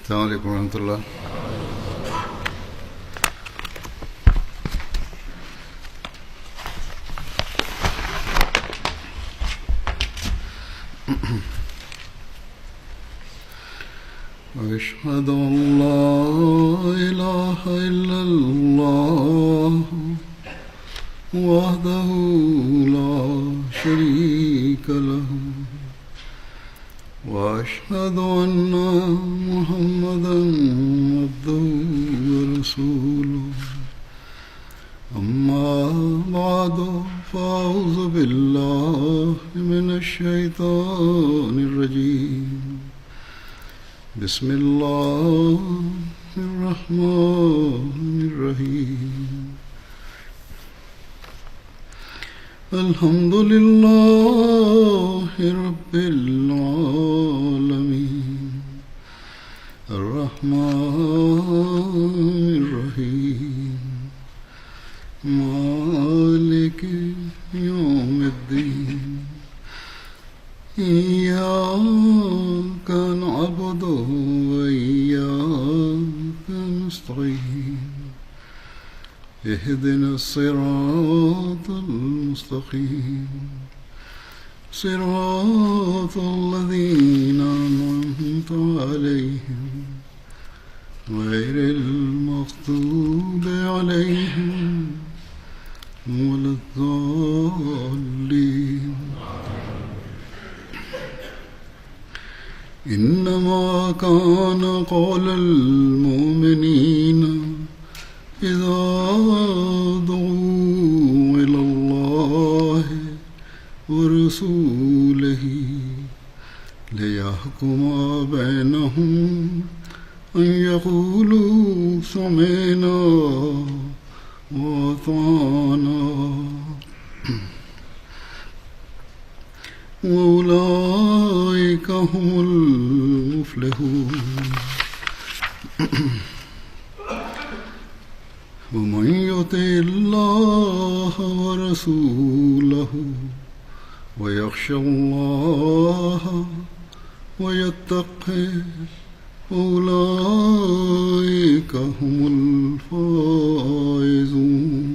السلام علیکم ورحمۃ اللہ. أشهد أن لا إله إلا الله وحده لا شريك له وأشهد أن محمدا عبده ورسوله أما بعد فأعوذ بالله من الشيطان الرجيم بسم الله الرحمن الرحيم الحمد لله رب العالمين الرحمن الرحيم مالك يوم الدين إياك نعبد وإياك نستعين اهدنا الصراط المستقيم صراط الذين أنعمت عليهم غير المغضوب عليهم ولا الضالين. إنما كان قول المؤمنين إذا دعوا إلى الله ورسوله ليحكم بينهم أن يقولوا سمعنا وأطعنا وأولئك هم المفلحون. ومن يطع الله ورسوله ويخشى الله ويتقه أولئك هم الفائزون.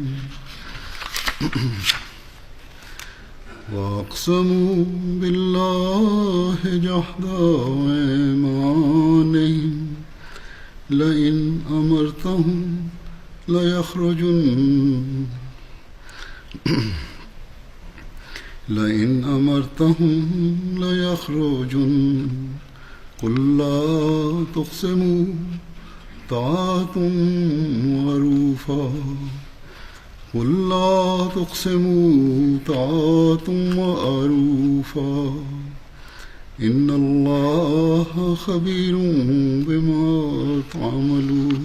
وأقسموا بالله جهد أيمانهم لئن أمرتهم ليخرجن لئن أمرتهم ليخرجن قل لا تقسموا طاعة معروفة قل لا تقسموا طاعة معروفة إن الله خبير بما تعملون.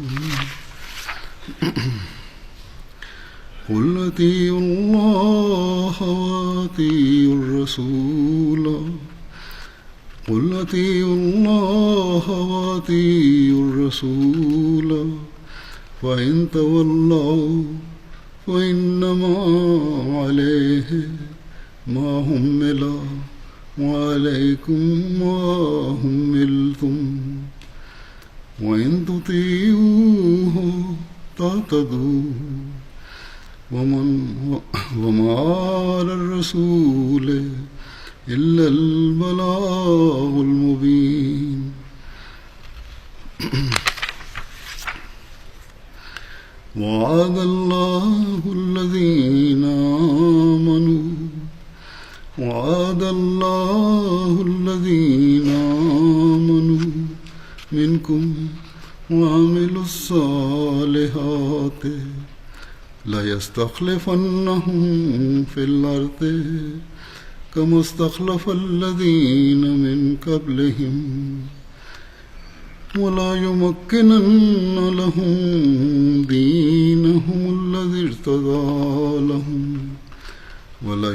قل أطيعوا الله وأطيعوا الرسول قل أطيعوا الله وأطيعوا الرسول فإن تولوا فإنما عليه ما حمل وعليكم ما حملتم وإن تطيعوه تهتدوا وما على الرسول إلا البلاغ المبين. وعد الله الذين آمنوا منكم وعملوا الصالحات ليستخلفنهم في الأرض كما استخلف الذين من قبلهم ولا يمكنن لهم دينهم الذي ارتضى لهم ولا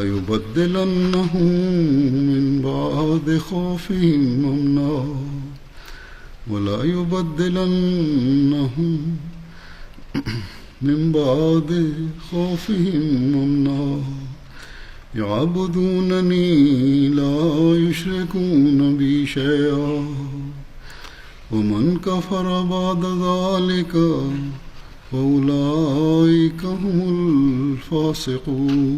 يبدلنهم من بعد خوفهم أمنا ولا يبدلنهم من بعد خوفهم أمنا يعبدونني لا يشركون بي شيئا ومن كفر بعد ذلك فأولئك هم الفاسقون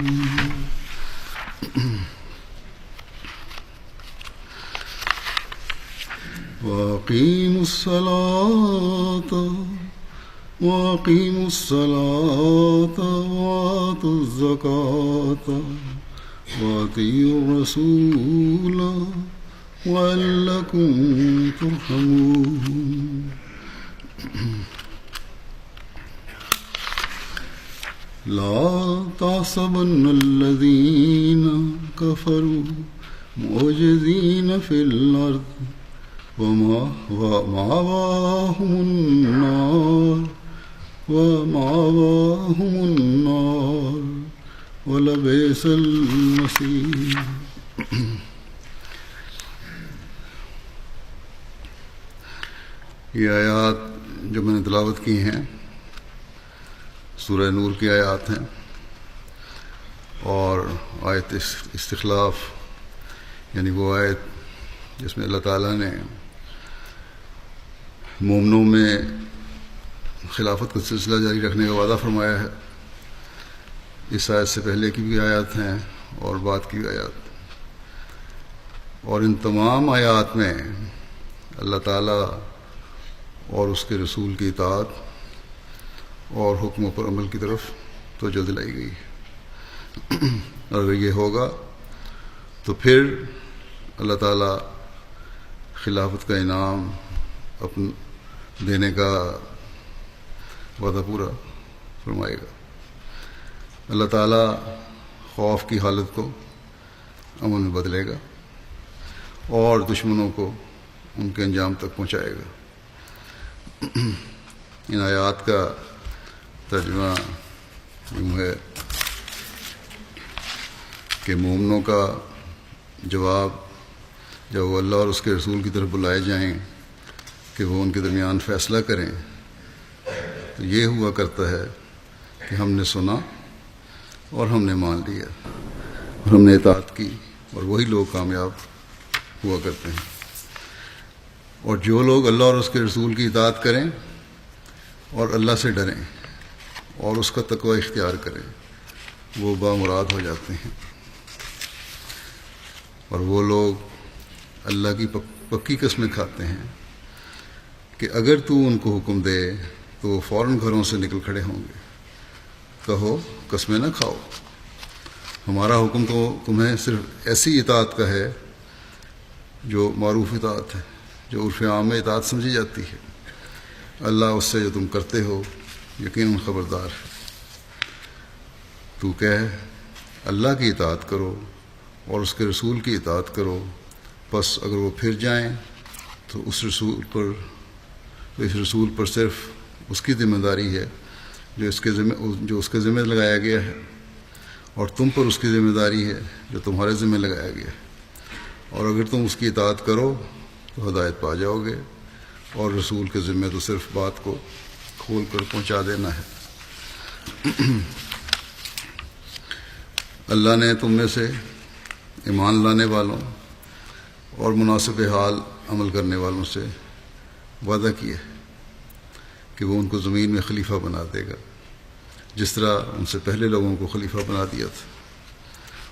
وأقيموا الصلاة وآتوا الزكاة وأطيعوا الرسول وَلَعَلَّكُمْ تُرْحَمُونَ لا تحسبن الذين كفروا معجزين في الأرض ومأواهم النار ولبئس المصير. یہ آیات جو میں نے تلاوت کی ہیں سورہ نور کی آیات ہیں، اور آیت استخلاف یعنی وہ آیت جس میں اللہ تعالیٰ نے مومنوں میں خلافت کا سلسلہ جاری رکھنے کا وعدہ فرمایا ہے. اس آیت سے پہلے کی بھی آیات ہیں اور بعد کی بھی آیات، اور ان تمام آیات میں اللہ تعالیٰ اور اس کے رسول کی اطاعت اور حکموں پر عمل کی طرف توجہ دلائی گئی. اور اگر یہ ہوگا تو پھر اللہ تعالیٰ خلافت کا انعام دینے کا وعدہ پورا فرمائے گا. اللہ تعالیٰ خوف کی حالت کو امن میں بدلے گا اور دشمنوں کو ان کے انجام تک پہنچائے گا. ان آیات کا ترجمہ یوں ہے کہ مومنوں کا جواب جب وہ اللہ اور اس کے رسول کی طرف بلائے جائیں کہ وہ ان کے درمیان فیصلہ کریں تو یہ ہوا کرتا ہے کہ ہم نے سنا اور ہم نے مان لیا اور ہم نے اطاعت کی، اور وہی لوگ کامیاب ہوا کرتے ہیں. اور جو لوگ اللہ اور اس کے رسول کی اطاعت کریں اور اللہ سے ڈریں اور اس کا تقوی اختیار کریں وہ بامراد ہو جاتے ہیں. اور وہ لوگ اللہ کی پکی قسمیں کھاتے ہیں کہ اگر تو ان کو حکم دے تو وہ فوراً گھروں سے نکل کھڑے ہوں گے. کہو قسمیں نہ کھاؤ، ہمارا حکم تو تمہیں صرف ایسی اطاعت کا ہے جو معروف اطاعت ہے، جو عرف عام میں اطاعت سمجھی جاتی ہے. اللہ اس سے جو تم کرتے ہو یقیناً خبردار ہے. تو کہہ اللہ کی اطاعت کرو اور اس کے رسول کی اطاعت کرو، پس اگر وہ پھر جائیں تو اس رسول پر صرف اس کی ذمہ داری ہے جو اس کے ذمہ لگایا گیا ہے، اور تم پر اس کی ذمہ داری ہے جو تمہارے ذمہ لگایا گیا ہے. اور اگر تم اس کی اطاعت کرو تو ہدایت پا جاؤ گے، اور رسول کے ذمہ تو صرف بات کو کھول کر پہنچا دینا ہے. اللہ نے تم میں سے ایمان لانے والوں اور مناسب حال عمل کرنے والوں سے وعدہ کیا کہ وہ ان کو زمین میں خلیفہ بنا دے گا جس طرح ان سے پہلے لوگوں کو خلیفہ بنا دیا تھا.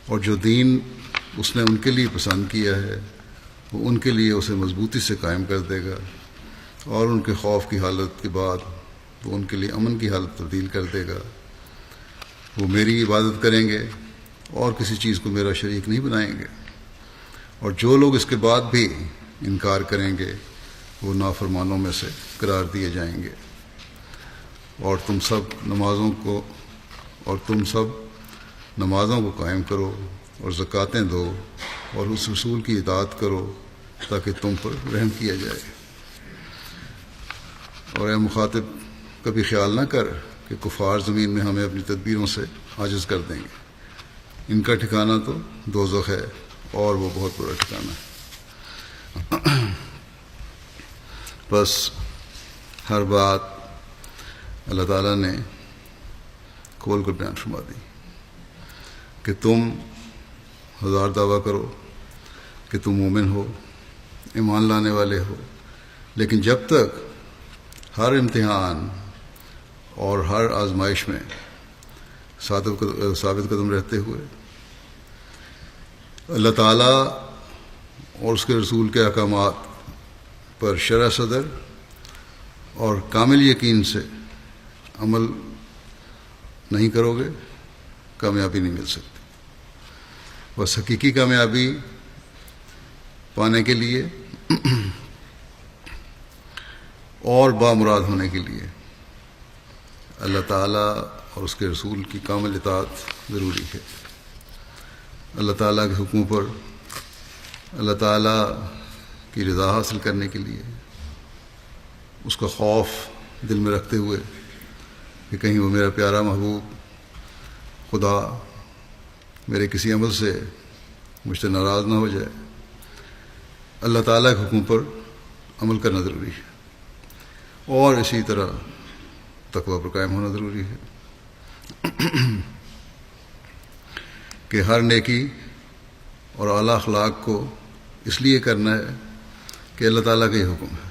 اور جو دین اس نے ان کے لیے پسند کیا ہے وہ ان کے لیے اسے مضبوطی سے قائم کر دے گا، اور ان کے خوف کی حالت کے بعد وہ ان کے لیے امن کی حالت تبدیل کر دے گا. وہ میری عبادت کریں گے اور کسی چیز کو میرا شریک نہیں بنائیں گے. اور جو لوگ اس کے بعد بھی انکار کریں گے وہ نافرمانوں میں سے قرار دیے جائیں گے. اور تم سب نمازوں کو قائم کرو اور زکاتیں دو اور اس رسول کی اطاعت کرو تاکہ تم پر رحم کیا جائے. اور اے مخاطب کبھی خیال نہ کر کہ کفار زمین میں ہمیں اپنی تدبیروں سے عاجز کر دیں گے. ان کا ٹھکانہ تو دوزخ ہے اور وہ بہت برا ٹھکانہ ہے. بس ہر بات اللہ تعالیٰ نے کھول کر بیان فرما دی کہ تم 1000 دعویٰ کرو کہ تم مومن ہو، ایمان لانے والے ہو، لیکن جب تک ہر امتحان اور ہر آزمائش میں ثابت قدم رہتے ہوئے اللہ تعالیٰ اور اس کے رسول کے احکامات پر شرح صدر اور کامل یقین سے عمل نہیں کرو گے، کامیابی نہیں مل سکتی۔ بس حقیقی کامیابی پانے کے لیے اور بامراد ہونے کے لیے اللہ تعالیٰ اور اس کے رسول کی کامل اطاعت ضروری ہے۔ اللہ تعالیٰ کے حکموں پر اللہ تعالیٰ کی رضا حاصل کرنے کے لیے اس کا خوف دل میں رکھتے ہوئے کہ کہیں وہ میرا پیارا محبوب خدا میرے کسی عمل سے مجھ سے ناراض نہ ہو جائے، اللہ تعالیٰ کے حکم پر عمل کرنا ضروری ہے، اور اسی طرح تقویٰ پر قائم ہونا ضروری ہے کہ ہر نیکی اور اعلیٰ اخلاق کو اس لیے کرنا ہے کہ اللہ تعالیٰ کا یہ حکم ہے۔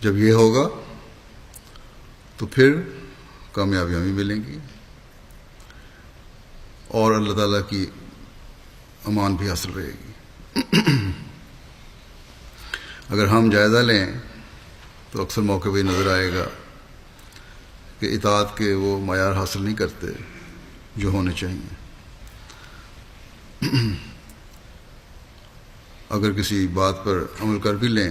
جب یہ ہوگا تو پھر کامیابیاں بھی ملیں گی اور اللہ تعالیٰ کی امان بھی حاصل رہے گی۔ اگر ہم جائزہ لیں تو اکثر موقع پہ نظر آئے گا کہ اطاعت کے وہ معیار حاصل نہیں کرتے جو ہونے چاہیے۔ اگر کسی بات پر عمل کر بھی لیں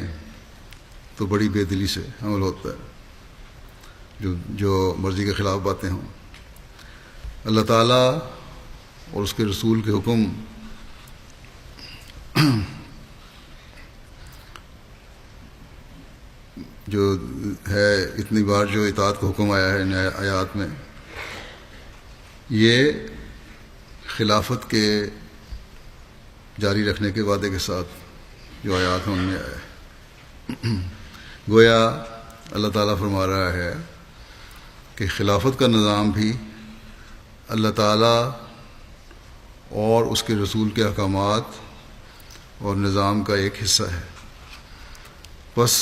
تو بڑی بے دلی سے عمل ہوتا ہے، جو مرضی کے خلاف باتیں ہوں۔ اللہ تعالیٰ اور اس کے رسول کے حکم جو ہے، اتنی بار جو اطاعت کا حکم آیا ہے ان آیات میں، یہ خلافت کے جاری رکھنے کے وعدے کے ساتھ جو آیات ہیں ان میں آیا ہے۔ گویا اللہ تعالیٰ فرما رہا ہے کہ خلافت کا نظام بھی اللہ تعالیٰ اور اس کے رسول کے احکامات اور نظام کا ایک حصہ ہے، بس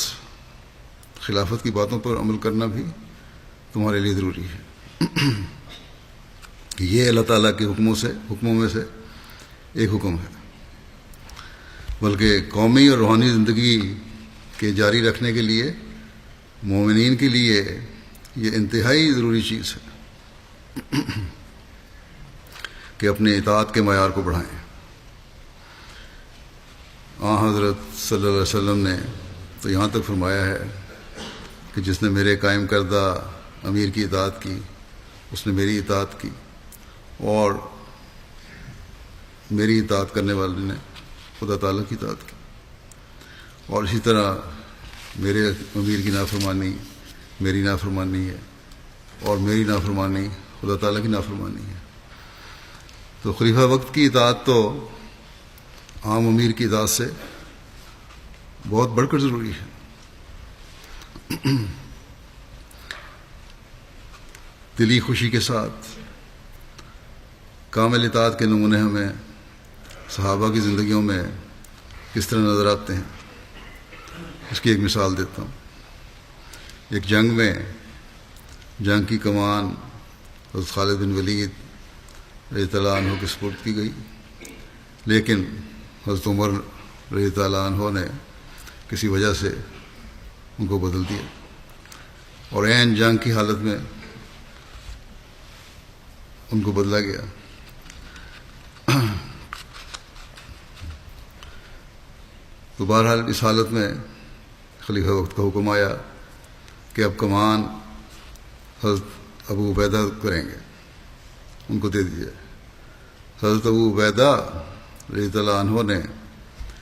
خلافت کی باتوں پر عمل کرنا بھی تمہارے لیے ضروری ہے۔ یہ اللہ تعالیٰ کے حکموں میں سے ایک حکم ہے، بلکہ قومی اور روحانی زندگی کے جاری رکھنے کے لیے مومنین کے لیے یہ انتہائی ضروری چیز ہے کہ اپنے اطاعت کے معیار کو بڑھائیں۔ حضرت صلی اللہ علیہ وسلم نے تو یہاں تک فرمایا ہے کہ جس نے میرے قائم کردہ امیر کی اطاعت کی اس نے میری اطاعت کی، اور میری اطاعت کرنے والے نے خدا تعالیٰ کی اطاعت کی، اور اسی طرح میرے امیر کی نافرمانی میری نافرمانی ہے، اور میری نافرمانی خدا تعالیٰ کی نافرمانی ہے۔ تو خلیفہ وقت کی اطاعت تو عام امیر کی اطاعت سے بہت بڑھ کر ضروری ہے۔ دلی خوشی کے ساتھ کامل اطاعت کے نمونے ہمیں صحابہ کی زندگیوں میں کس طرح نظر آتے ہیں، اس کی ایک مثال دیتا ہوں۔ ایک جنگ کی کمان حضرت خالد بن ولید رضی اللہ عنہ کے سپرد کی گئی، لیکن حضرت عمر رضی اللہ عنہ نے کسی وجہ سے ان کو بدل دیا، اور عین جنگ کی حالت میں ان کو بدلا گیا۔ تو بہرحال اس حالت میں خلیفہ وقت کا حکم آیا کہ اب کمان حضرت ابو عبیدہ کریں گے، ان کو دے دیجیے۔ حضرت ابو عبیدہ رضی اللہ عنہ نے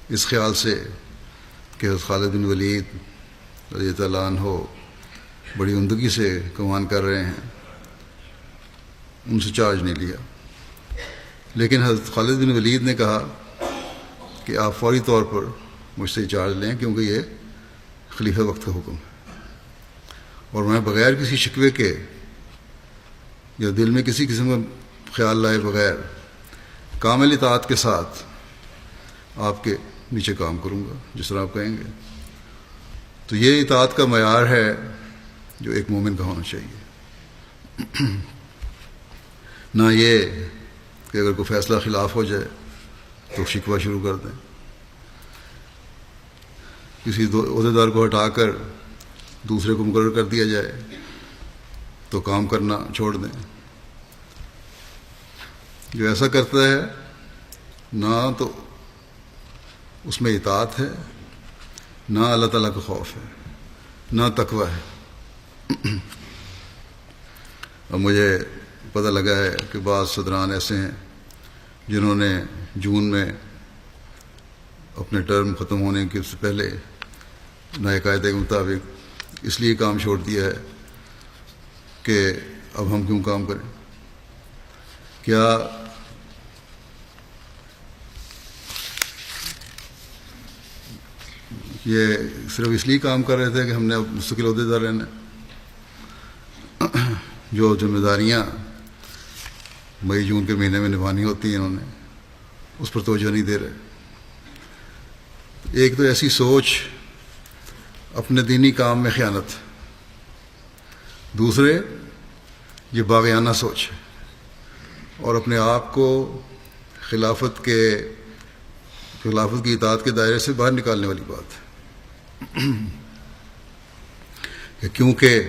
اس خیال سے کہ حضرت خالد بن ولید رضی اللہ عنہ بڑی عمدگی سے کمان کر رہے ہیں، ان سے چارج نہیں لیا، لیکن حضرت خالد بن ولید نے کہا کہ آپ فوری طور پر مجھ سے چارج لیں، کیونکہ یہ خلیفہ وقت کا حکم ہے، اور میں بغیر کسی شکوے کے یا دل میں کسی قسم کا خیال لائے بغیر کامل اطاعت کے ساتھ آپ کے نیچے کام کروں گا جس طرح آپ کہیں گے. تو یہ اطاعت کا معیار ہے جو ایک مومن کا ہونا چاہیے. نہ یہ کہ اگر کوئی فیصلہ خلاف ہو جائے تو شکوہ شروع کر دیں، کسی عہدیدار کو ہٹا کر دوسرے کو مقرر کر دیا جائے تو کام کرنا چھوڑ دیں. جو ایسا کرتا ہے نہ تو اس میں اطاعت ہے، نہ اللہ تعالیٰ کا خوف ہے، نہ تقویٰ ہے. اور مجھے پتہ لگا ہے کہ بعض صدران ایسے ہیں جنہوں نے جون میں اپنے ٹرم ختم ہونے کے سے پہلے نئے قاعدے کے مطابق اس لیے کام چھوڑ دیا ہے کہ اب ہم کیوں کام کریں. کیا یہ صرف اس لیے کام کر رہے تھے کہ ہم نے مستقل عہدیدار رہنا ہے؟ جو ذمہ داریاں مئی جون کے مہینے میں نبھانی ہوتی ہیں انہوں نے اس پر توجہ نہیں دے رہے. ایک تو ایسی سوچ اپنے دینی کام میں خیانت، دوسرے یہ باغیانہ سوچ ہے اور اپنے آپ کو خلافت کی اطاعت کے دائرے سے باہر نکالنے والی بات ہے. کہ کیونکہ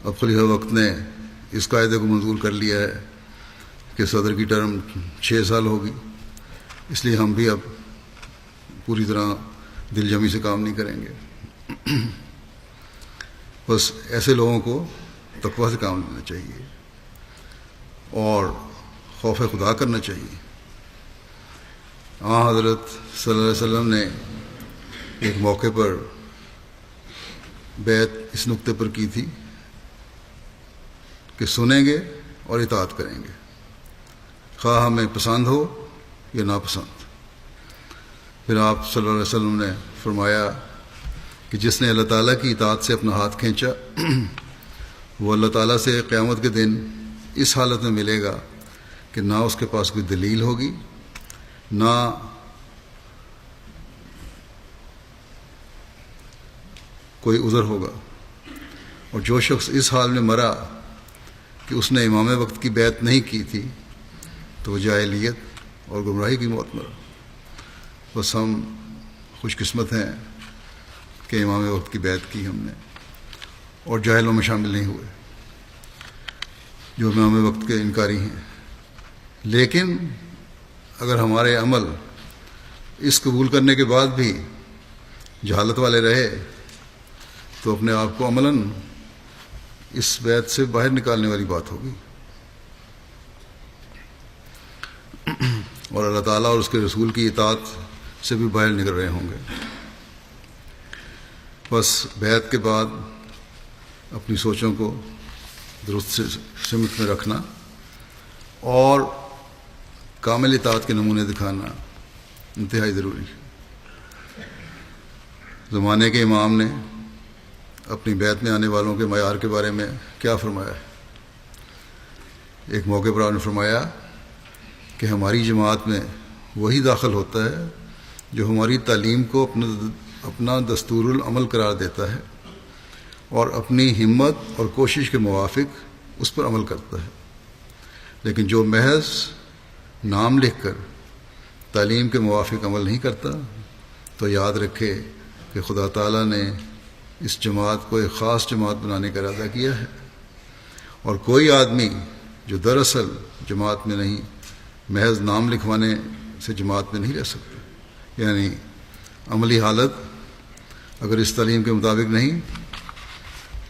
اب خلیفہ وقت نے اس قاعدے کو منظور کر لیا ہے کہ صدر کی ٹرم 6 سال ہوگی، اس لیے ہم بھی اب پوری طرح دل جمی سے کام نہیں کریں گے. بس ایسے لوگوں کو تقویٰ سے کام لینا چاہیے اور خوف خدا کرنا چاہیے. حضرت صلی اللہ علیہ وسلم نے ایک موقع پر بیعت اس نقطے پر کی تھی کہ سنیں گے اور اطاعت کریں گے، خواہ ہمیں پسند ہو یا ناپسند. پھر آپ صلی اللہ علیہ وسلم نے فرمایا کہ جس نے اللہ تعالیٰ کی اطاعت سے اپنا ہاتھ کھینچا وہ اللہ تعالیٰ سے قیامت کے دن اس حالت میں ملے گا کہ نہ اس کے پاس کوئی دلیل ہوگی، نہ کوئی عذر ہوگا. اور جو شخص اس حال میں مرا کہ اس نے امام وقت کی بیعت نہیں کی تھی تو وہ جاہلیت اور گمراہی کی موت مرا. بس ہم خوش قسمت ہیں کہ امام وقت کی بیعت کی ہم نے اور جاہلوں میں شامل نہیں ہوئے جو امام وقت کے انکاری ہیں. لیکن اگر ہمارے عمل اس قبول کرنے کے بعد بھی جہالت والے رہے تو اپنے آپ کو عملاً اس بیعت سے باہر نکالنے والی بات ہوگی اور اللہ تعالیٰ اور اس کے رسول کی اطاعت سے بھی باہر نکل رہے ہوں گے. بس بیعت کے بعد اپنی سوچوں کو درست سمت میں رکھنا اور کامل اطاعت کے نمونے دکھانا انتہائی ضروری ہے. زمانے کے امام نے اپنی بیعت میں آنے والوں کے معیار کے بارے میں کیا فرمایا ہے؟ ایک موقع پر آپ نے فرمایا کہ ہماری جماعت میں وہی داخل ہوتا ہے جو ہماری تعلیم کو اپنا دستور العمل قرار دیتا ہے اور اپنی ہمت اور کوشش کے موافق اس پر عمل کرتا ہے. لیکن جو محض نام لکھ کر تعلیم کے موافق عمل نہیں کرتا تو یاد رکھے کہ خدا تعالیٰ نے اس جماعت کو ایک خاص جماعت بنانے کا ارادہ کیا ہے اور کوئی آدمی جو دراصل جماعت میں نہیں محض نام لکھوانے سے جماعت میں نہیں رہ سکتا. یعنی عملی حالت اگر اس تعلیم کے مطابق نہیں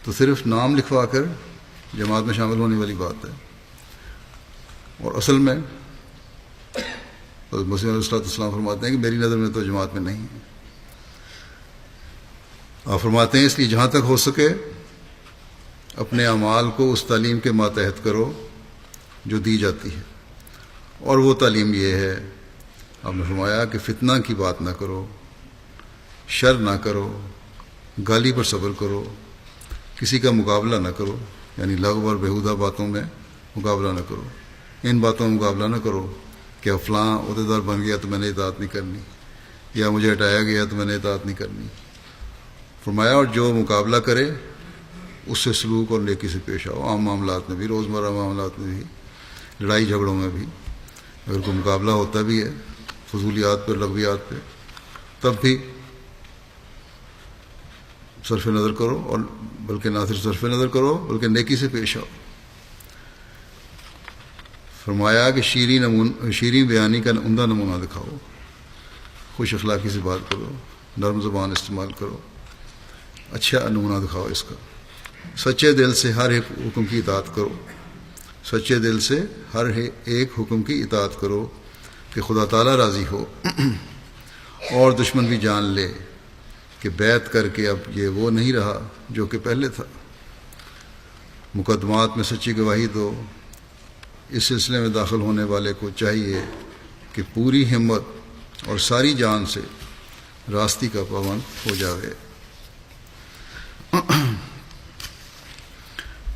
تو صرف نام لکھوا کر جماعت میں شامل ہونے والی بات ہے اور اصل میں مسیح علیہ السلام فرماتے ہیں کہ میری نظر میں تو جماعت میں نہیں ہے. آپ فرماتے ہیں اس لیے جہاں تک ہو سکے اپنے اعمال کو اس تعلیم کے ماتحت کرو جو دی جاتی ہے اور وہ تعلیم یہ ہے آپ نے فرمایا کہ فتنہ کی بات نہ کرو، شر نہ کرو، گالی پر صبر کرو، کسی کا مقابلہ نہ کرو، یعنی لغو اور بیہودہ باتوں میں مقابلہ نہ کرو، ان باتوں میں مقابلہ نہ کرو کہ اب فلاں عہدیدار بن گیا تو میں نے اطاعت نہیں کرنی، یا مجھے ہٹایا گیا تو میں نے اطاعت نہیں کرنی۔ فرمایا اور جو مقابلہ کرے اس سے سلوک اور نیکی سے پیش آؤ، عام معاملات میں بھی، روزمرہ معاملات میں بھی، لڑائی جھگڑوں میں بھی۔ اگر کوئی مقابلہ ہوتا بھی ہے فضولیات پر، لغویات پہ، تب بھی صرف نظر کرو، اور بلکہ نہ صرف صرف نظر کرو بلکہ نیکی سے پیش آؤ۔ فرمایا کہ شیریں بیانی کا عمدہ نمونہ دکھاؤ، خوش اخلاقی سے بات کرو، نرم زبان استعمال کرو، اچھا نمونہ دکھاؤ اس کا۔ سچے دل سے ہر ایک حکم کی اطاعت کرو، سچے دل سے ہر ایک حکم کی اطاعت کرو کہ خدا تعالیٰ راضی ہو، اور دشمن بھی جان لے کہ بیعت کر کے اب یہ وہ نہیں رہا جو کہ پہلے تھا۔ مقدمات میں سچی گواہی دو۔ اس سلسلے میں داخل ہونے والے کو چاہیے کہ پوری ہمت اور ساری جان سے راستی کا پابند ہو جاوے۔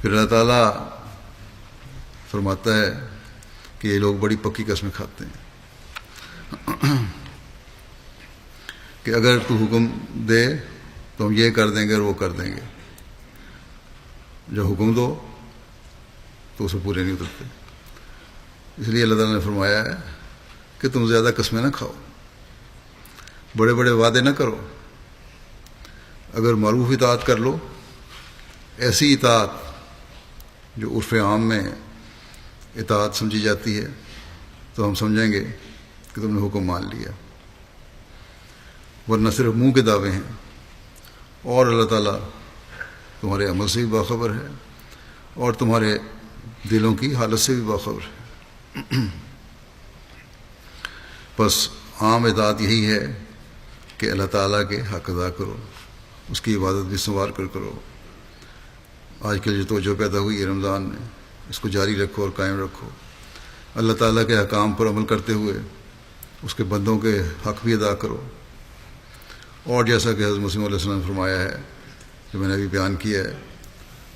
پھر اللہ تعالیٰ فرماتا ہے کہ یہ لوگ بڑی پکی قسمیں کھاتے ہیں کہ اگر تو حکم دے تو ہم یہ کر دیں گے اور وہ کر دیں گے، جو حکم دو تو اسے پورے نہیں اترتے۔ اس لیے اللہ تعالیٰ نے فرمایا ہے کہ تم زیادہ قسمیں نہ کھاؤ، بڑے بڑے وعدے نہ کرو۔ اگر معروف اطاعت کر لو، ایسی اطاعت جو عرف عام میں اطاعت سمجھی جاتی ہے، تو ہم سمجھیں گے کہ تم نے حکم مان لیا، ورنہ صرف منہ کے دعوے ہیں، اور اللہ تعالیٰ تمہارے عمل سے بھی باخبر ہے اور تمہارے دلوں کی حالت سے بھی باخبر ہے۔ بس عام اطاعت یہی ہے کہ اللہ تعالیٰ کے حق ادا کرو، اس کی عبادت بھی سنوار کر کرو۔ آج کل جو توجہ پیدا ہوئی ہے رمضان میں، اس کو جاری رکھو اور قائم رکھو، اللہ تعالیٰ کے احکام پر عمل کرتے ہوئے اس کے بندوں کے حق بھی ادا کرو۔ اور جیسا کہ حضرت مسیح علیہ السلام نے فرمایا ہے، جو میں نے ابھی بیان کیا ہے،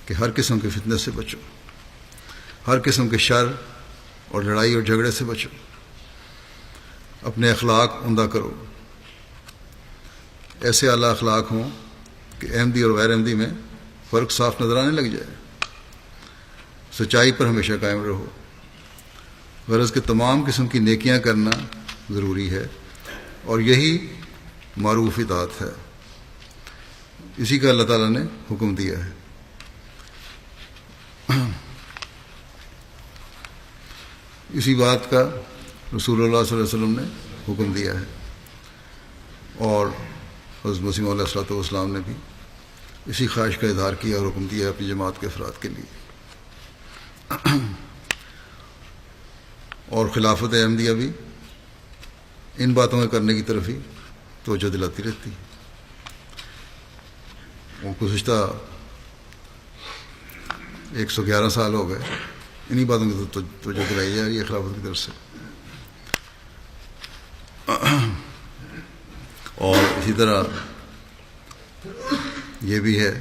کہ ہر قسم کے فتنہ سے بچو، ہر قسم کے شر اور لڑائی اور جھگڑے سے بچو، اپنے اخلاق عمدہ کرو، ایسے اعلیٰ اخلاق ہوں کہ احمدی اور غیر احمدی میں فرق صاف نظر آنے لگ جائے، سچائی پر ہمیشہ قائم رہو۔ غرض کہ تمام قسم کی نیکیاں کرنا ضروری ہے، اور یہی معروف اطاعت ہے، اسی کا اللہ تعالیٰ نے حکم دیا ہے۔ اسی بات کا رسول اللہ صلی اللہ علیہ وسلم نے حکم دیا ہے، اور حضرت مسیح علیہ الصلوۃ والسلام نے بھی اسی خواہش کا اظہار کیا اور حکم دیا اپنی جماعت کے افراد کے لیے۔ اور خلافت احمدیہ بھی ان باتوں کے کرنے کی طرف ہی توجہ دلاتی رہتی ہے۔ وہ گزشتہ 111 سال ہو گئے انہی باتوں کی توجہ دلائی جا رہی ہے خلافت کی طرف سے۔ اور اسی طرح یہ بھی ہے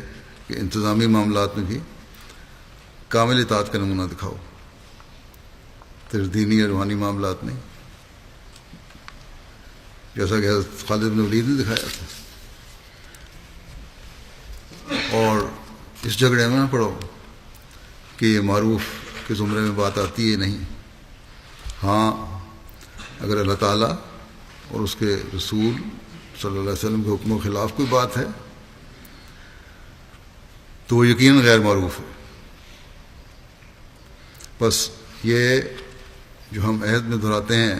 کہ انتظامی معاملات میں بھی کامل اطاعت کا نمونہ دکھاؤ، صرف دینی اور روحانی معاملات نہیں، جیسا کہ حضرت خالد بن ولید نے دکھایا تھا۔ اور اس جھگڑے میں نہ پڑو کہ یہ معروف کے زمرے میں بات آتی ہے، نہیں۔ ہاں، اگر اللہ تعالیٰ اور اس کے رسول صلی اللہ علیہ وسلم کے حکم و خلاف کوئی بات ہے تو وہ یقیناً غیر معروف ہے۔ بس یہ جو ہم عہد میں دہراتے ہیں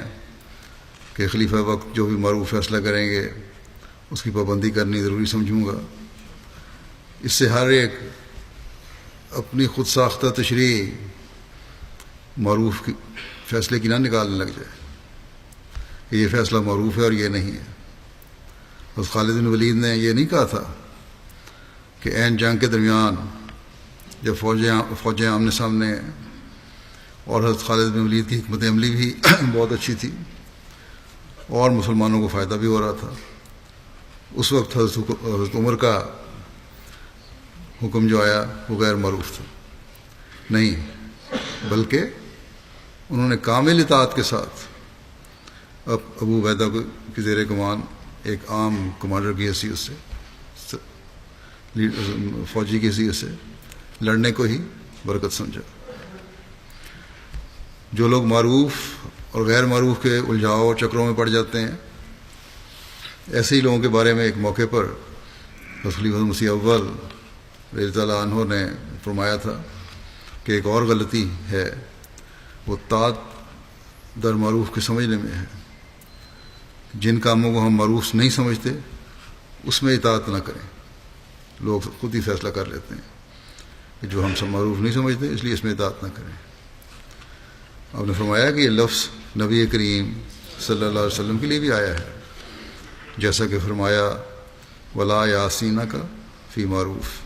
کہ خلیفہ وقت جو بھی معروف فیصلہ کریں گے اس کی پابندی کرنی ضروری سمجھوں گا، اس سے ہر ایک اپنی خود ساختہ تشریح معروف کی فیصلے کی نہ نکالنے لگ جائے کہ یہ فیصلہ معروف ہے اور یہ نہیں ہے۔ بس خالد بن ولید نے یہ نہیں کہا تھا کہ عین جنگ کے درمیان جب فوجیں آمنے سامنے ہیں، اور حضرت خالد بن ولید کی حکمت عملی بھی بہت اچھی تھی اور مسلمانوں کو فائدہ بھی ہو رہا تھا، اس وقت حضرت عمر کا حکم جو آیا وہ غیر معروف تھا۔ نہیں، بلکہ انہوں نے کامل اطاعت کے ساتھ ابو عبیدہ کی زیر کمان ایک عام کمانڈر کی حیثیت سے، فوجی کی حیثیت سے لڑنے کو ہی برکت سمجھا۔ جو لوگ معروف اور غیر معروف کے الجھاؤ اور چکروں میں پڑ جاتے ہیں، ایسے ہی لوگوں کے بارے میں ایک موقع پر خلیفہ مسیح اول رضی اللہ عنہ نے فرمایا تھا کہ ایک اور غلطی ہے، وہ اطاعت در معروف کے سمجھنے میں ہے۔ جن کاموں کو ہم معروف نہیں سمجھتے اس میں اطاعت نہ کریں۔ لوگ خود ہی فیصلہ کر لیتے ہیں کہ جو ہم سب معروف نہیں سمجھتے اس لیے اس میں اطاعت نہ کریں۔ آپ نے فرمایا کہ یہ لفظ نبی کریم صلی اللہ علیہ وسلم کے لیے بھی آیا ہے، جیسا کہ فرمایا ولا یاسینہ کا فی معروف،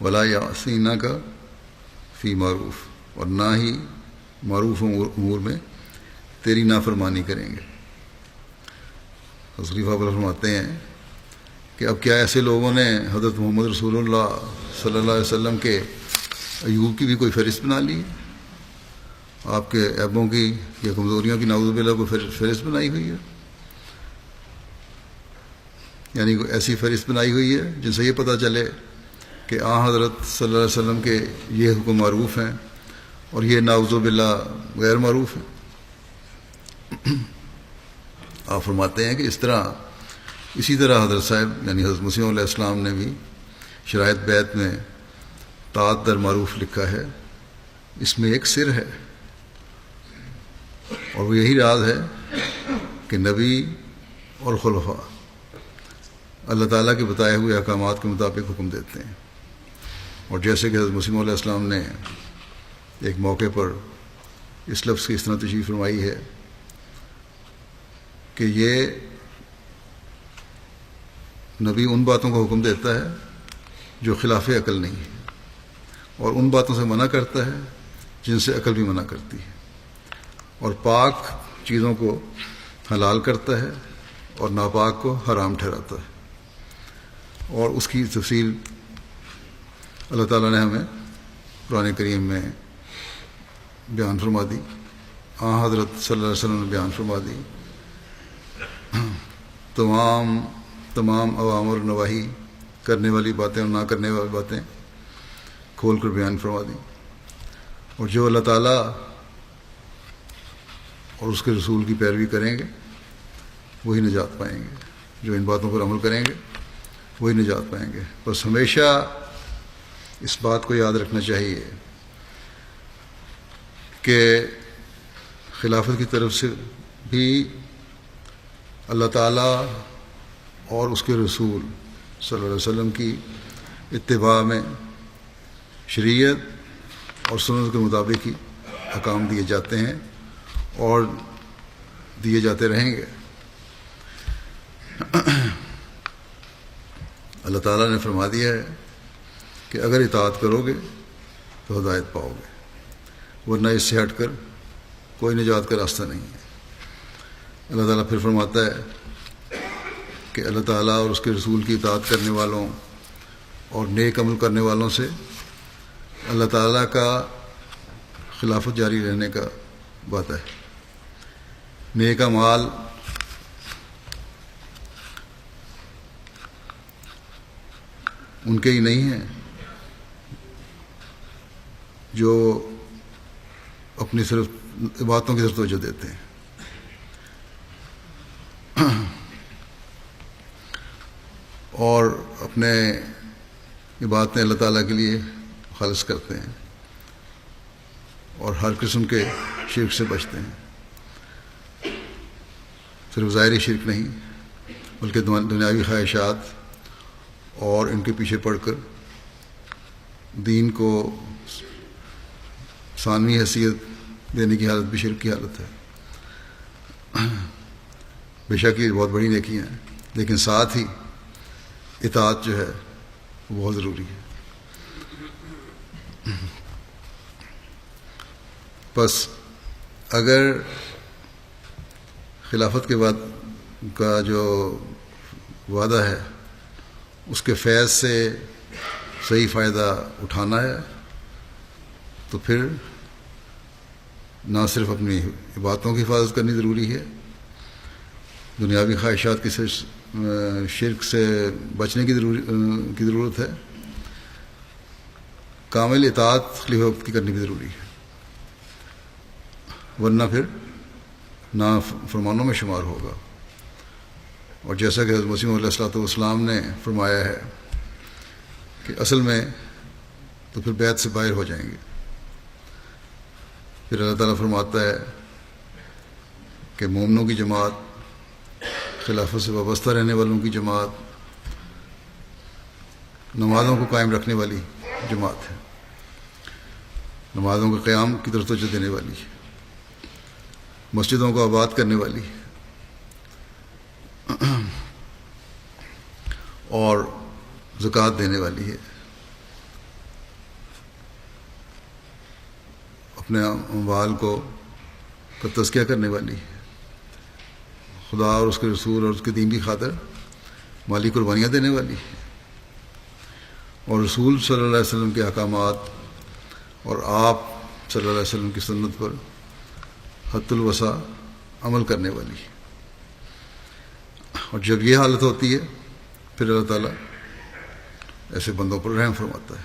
ولا یاسینہ کا فی معروف، اور نہ ہی معروف امور میں تیری نافرمانی کریں گے۔ خلیفہ فرماتے ہیں کہ اب کیا ایسے لوگوں نے حضرت محمد رسول اللہ صلی اللہ علیہ وسلم کے ایوب کی بھی کوئی فہرست بنا لی ہے؟ آپ کے عیبوں کی یا کمزوریوں کی نعوذ باللہ کوئی فہرست بنائی ہوئی ہے؟ یعنی کوئی ایسی فہرست بنائی ہوئی ہے جن سے یہ پتہ چلے کہ حضرت صلی اللہ علیہ وسلم کے یہ حکم معروف ہیں اور یہ نعوذ باللہ غیر معروف ہیں۔ آپ فرماتے ہیں کہ اسی طرح حضرت صاحب یعنی حضرت مسیح علیہ السلام نے بھی شرائط بیعت میں طاعت در معروف لکھا ہے، اس میں ایک سر ہے، اور وہ یہی راز ہے کہ نبی اور خلفاء اللہ تعالیٰ کے بتائے ہوئے احکامات کے مطابق حکم دیتے ہیں، اور جیسے کہ حضرت مسیح علیہ السلام نے ایک موقع پر اس لفظ کی اس طرح تشریح فرمائی ہے کہ یہ نبی ان باتوں کا حکم دیتا ہے جو خلاف عقل نہیں ہے، اور ان باتوں سے منع کرتا ہے جن سے عقل بھی منع کرتی ہے، اور پاک چیزوں کو حلال کرتا ہے اور ناپاک کو حرام ٹھہراتا ہے، اور اس کی تفصیل اللہ تعالیٰ نے ہمیں قرآن کریم میں بیان فرما دی، حضرت صلی اللہ علیہ وسلم نے بیان فرما دی، تمام اوامر و نواہی، کرنے والی باتیں اور نہ کرنے والی باتیں کھول کر بیان فرما دی، اور جو اللہ تعالیٰ اور اس کے رسول کی پیروی کریں گے وہی نجات پائیں گے، جو ان باتوں پر عمل کریں گے وہی نجات پائیں گے۔ بس ہمیشہ اس بات کو یاد رکھنا چاہیے کہ خلافت کی طرف سے بھی اللہ تعالیٰ اور اس کے رسول صلی اللہ علیہ وسلم کی اتباع میں شریعت اور سنت کے مطابق ہی احکام دیے جاتے ہیں اور دیے جاتے رہیں گے۔ اللہ تعالیٰ نے فرما دیا ہے کہ اگر اطاعت کرو گے تو ہدایت پاؤ گے، ورنہ اس سے ہٹ کر کوئی نجات کا راستہ نہیں ہے۔ اللہ تعالیٰ پھر فرماتا ہے کہ اللہ تعالیٰ اور اس کے رسول کی اطاعت کرنے والوں اور نیک عمل کرنے والوں سے اللہ تعالیٰ کا خلافت جاری رہنے کا وعدہ ہے۔ نیک اعمال ان کے ہی نہیں ہیں جو اپنی صرف باتوں کی طرف توجہ دیتے ہیں، اور اپنے باتیں اللہ تعالیٰ کے لیے خالص کرتے ہیں اور ہر قسم کے شرک سے بچتے ہیں، صرف ظاہری شرک نہیں بلکہ دنیاوی خواہشات اور ان کے پیچھے پڑ کر دین کو ثانوی حیثیت دینے کی حالت بھی شرک کی حالت ہے۔ بے شک یہ بہت بڑی نیکیاں ہیں، لیکن ساتھ ہی اطاعت جو ہے وہ بہت ضروری ہے۔ بس اگر خلافت کے بعد کا جو وعدہ ہے اس کے فیض سے صحیح فائدہ اٹھانا ہے تو پھر نہ صرف اپنی عبادتوں کی حفاظت کرنی ضروری ہے، دنیاوی خواہشات کی شرک سے بچنے کی ضرورت ہے، کامل اطاعت خلیفہ وقت کی کرنی بھی ضروری ہے، ورنہ پھر نافرمانوں میں شمار ہوگا۔ اور جیسا کہ حضرت مسیح علیہ الصلوۃ والسلام نے فرمایا ہے کہ اصل میں تو پھر بیعت سے باہر ہو جائیں گے۔ پھر اللہ تعالیٰ فرماتا ہے کہ مومنوں کی جماعت، خلافت سے وابستہ رہنے والوں کی جماعت، نمازوں کو قائم رکھنے والی جماعت ہے، نمازوں کے قیام کی طرف توجہ دینے والی ہے، مسجدوں کو آباد کرنے والی ہے، اور زکوٰۃ دینے والی ہے، اپنے اموال کو تزکیہ کرنے والی ہے، خدا اور اس کے رسول اور اس کے دین کی خاطر مالی قربانیاں دینے والی ہے، اور رسول صلی اللہ علیہ وسلم کے احکامات اور آپ صلی اللہ علیہ وسلم کی سنت پر حد الوسع عمل کرنے والی ہے۔ اور جب یہ حالت ہوتی ہے پھر اللہ تعالیٰ ایسے بندوں پر رحم فرماتا ہے۔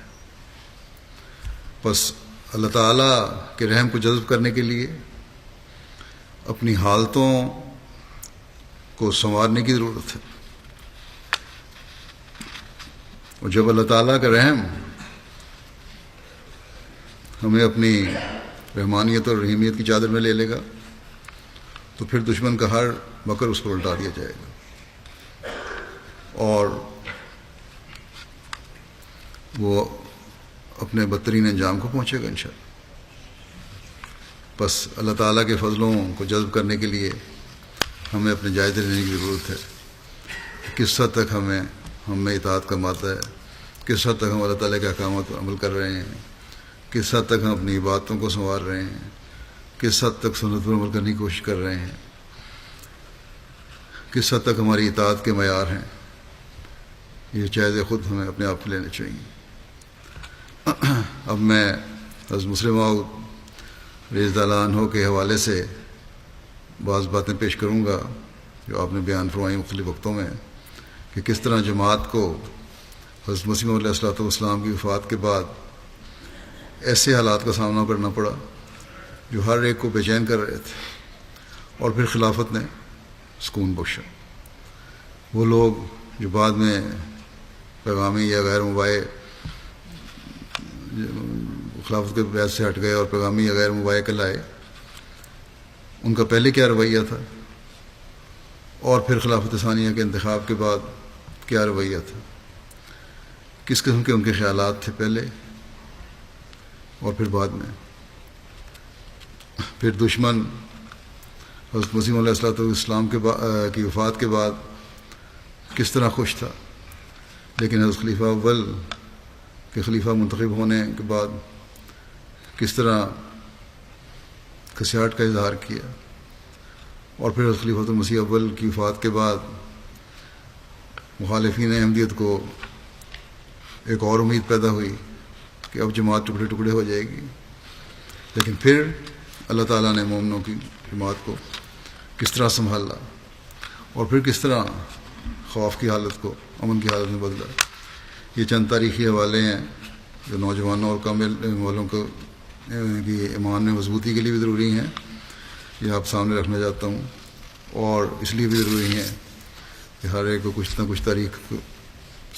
بس اللہ تعالیٰ کے رحم کو جذب کرنے کے لیے اپنی حالتوں کو سنوارنے کی ضرورت ہے، اور جب اللہ تعالیٰ کا رحم ہمیں اپنی رحمانیت اور رحیمیت کی چادر میں لے لے گا تو پھر دشمن کا ہر مکر اس پر الٹا دیا جائے گا، اور وہ اپنے بدترین انجام کو پہنچے گا انشاءاللہ۔ بس اللہ تعالیٰ کے فضلوں کو جذب کرنے کے لیے ہمیں اپنے جائزے لینے کی ضرورت ہے، کس حد تک ہم میں اطاعت کا مادہ ہے، کس حد تک ہم اللہ تعالیٰ کے احکامات پر عمل کر رہے ہیں، کس حد تک ہم اپنی عبادتوں کو سنوار رہے ہیں، کس حد تک سنت پر عمل کرنے کی کوشش کر رہے ہیں، کس حد تک ہماری اطاعت کے معیار ہیں۔ یہ جائزے خود ہمیں اپنے آپ کو لینے چاہیے۔ اب میں حضرت مسلم موعود رضی اللہ عنہ کے حوالے سے بعض باتیں پیش کروں گا جو آپ نے بیان فرمائی مختلف وقتوں میں، کہ کس طرح جماعت کو حضرت مسیح علیہ الصلوۃ والسلام کی وفات کے بعد ایسے حالات کا سامنا کرنا پڑا جو ہر ایک کو بے چین کر رہے تھے، اور پھر خلافت نے سکون بخشا۔ وہ لوگ جو بعد میں پیغامی یا غیر مباح خلافت کے بیعت سے ہٹ گئے اور پیغامی یا غیر مباح کہلائے، ان کا پہلے کیا رویہ تھا، اور پھر خلافت ثانیہ کے انتخاب کے بعد کیا رویہ تھا، کس قسم کے ان کے خیالات تھے پہلے اور پھر بعد میں۔ پھر دشمن حضرت مسیح علیہ الصلوۃ والسلام کی وفات کے بعد کس طرح خوش تھا، لیکن حضرت خلیفہ اول کے خلیفہ منتخب ہونے کے بعد کس طرح کسیاہٹ کا اظہار کیا، اور پھر حضرت خلیفۃ المسیح اول کی وفات کے بعد مخالفین احمدیت کو ایک اور امید پیدا ہوئی کہ اب جماعت ٹکڑے ٹکڑے ہو جائے گی، لیکن پھر اللہ تعالیٰ نے مومنوں کی جماعت کو کس طرح سنبھالا، اور پھر کس طرح خوف کی حالت کو امن کی حالت میں بدلا۔ یہ چند تاریخی حوالے ہیں جو نوجوانوں اور کامل والوں کو کی ایمان میں مضبوطی کے لیے بھی ضروری ہیں، یہ آپ سامنے رکھنا چاہتا ہوں، اور اس لیے بھی ضروری ہے کہ ہر ایک کو کچھ نہ کچھ تاریخ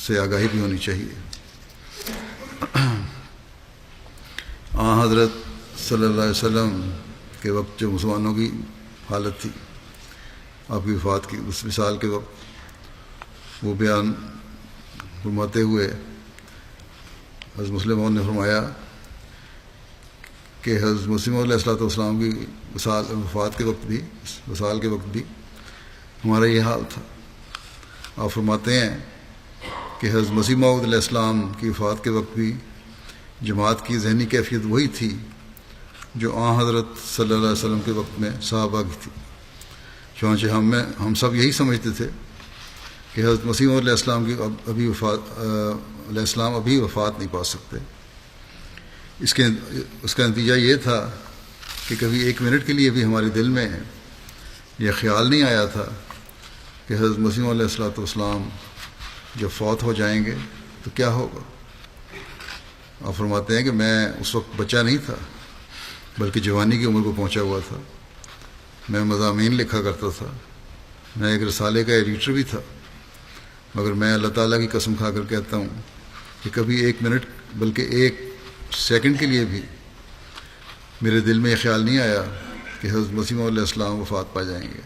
سے آگاہی بھی ہونی چاہیے۔ حضرت صلی اللہ علیہ وسلم کے وقت جو مسلمانوں کی حالت تھی آپ کی وفات کی اس وصال کے وقت، وہ بیان فرماتے ہوئے حضرت مسلم نے فرمایا کہ حضرت مسیح علیہ الصلوۃ والسلام کی وفات کے وقت بھی، وصال کے وقت بھی ہمارا یہ حال تھا۔ آپ فرماتے ہیں کہ حضرت مسیح موعود علیہ السلام کی وفات کے وقت بھی جماعت کی ذہنی کیفیت وہی تھی جو حضرت صلی اللہ علیہ وسلم کے وقت میں صحابہ کی تھی، چنانچہ ہم سب یہی سمجھتے تھے کہ حضرت مسیح علیہ السلام کی ابھی وفات نہیں پا سکتے، اس کا نتیجہ یہ تھا کہ کبھی 1 منٹ کے لیے بھی ہمارے دل میں یہ خیال نہیں آیا تھا کہ حضرت مسیح علیہ الصلوۃ والسلام جب فوت ہو جائیں گے تو کیا ہوگا۔ آپ فرماتے ہیں کہ میں اس وقت بچہ نہیں تھا بلکہ جوانی کی عمر کو پہنچا ہوا تھا، میں مضامین لکھا کرتا تھا، میں ایک رسالے کا ایڈیٹر بھی تھا، مگر میں اللہ تعالیٰ کی قسم کھا کر کہتا ہوں کہ کبھی 1 منٹ بلکہ 1 سیکنڈ کے لیے بھی میرے دل میں یہ خیال نہیں آیا کہ حضرت مسیح علیہ السلام وفات پا جائیں گے۔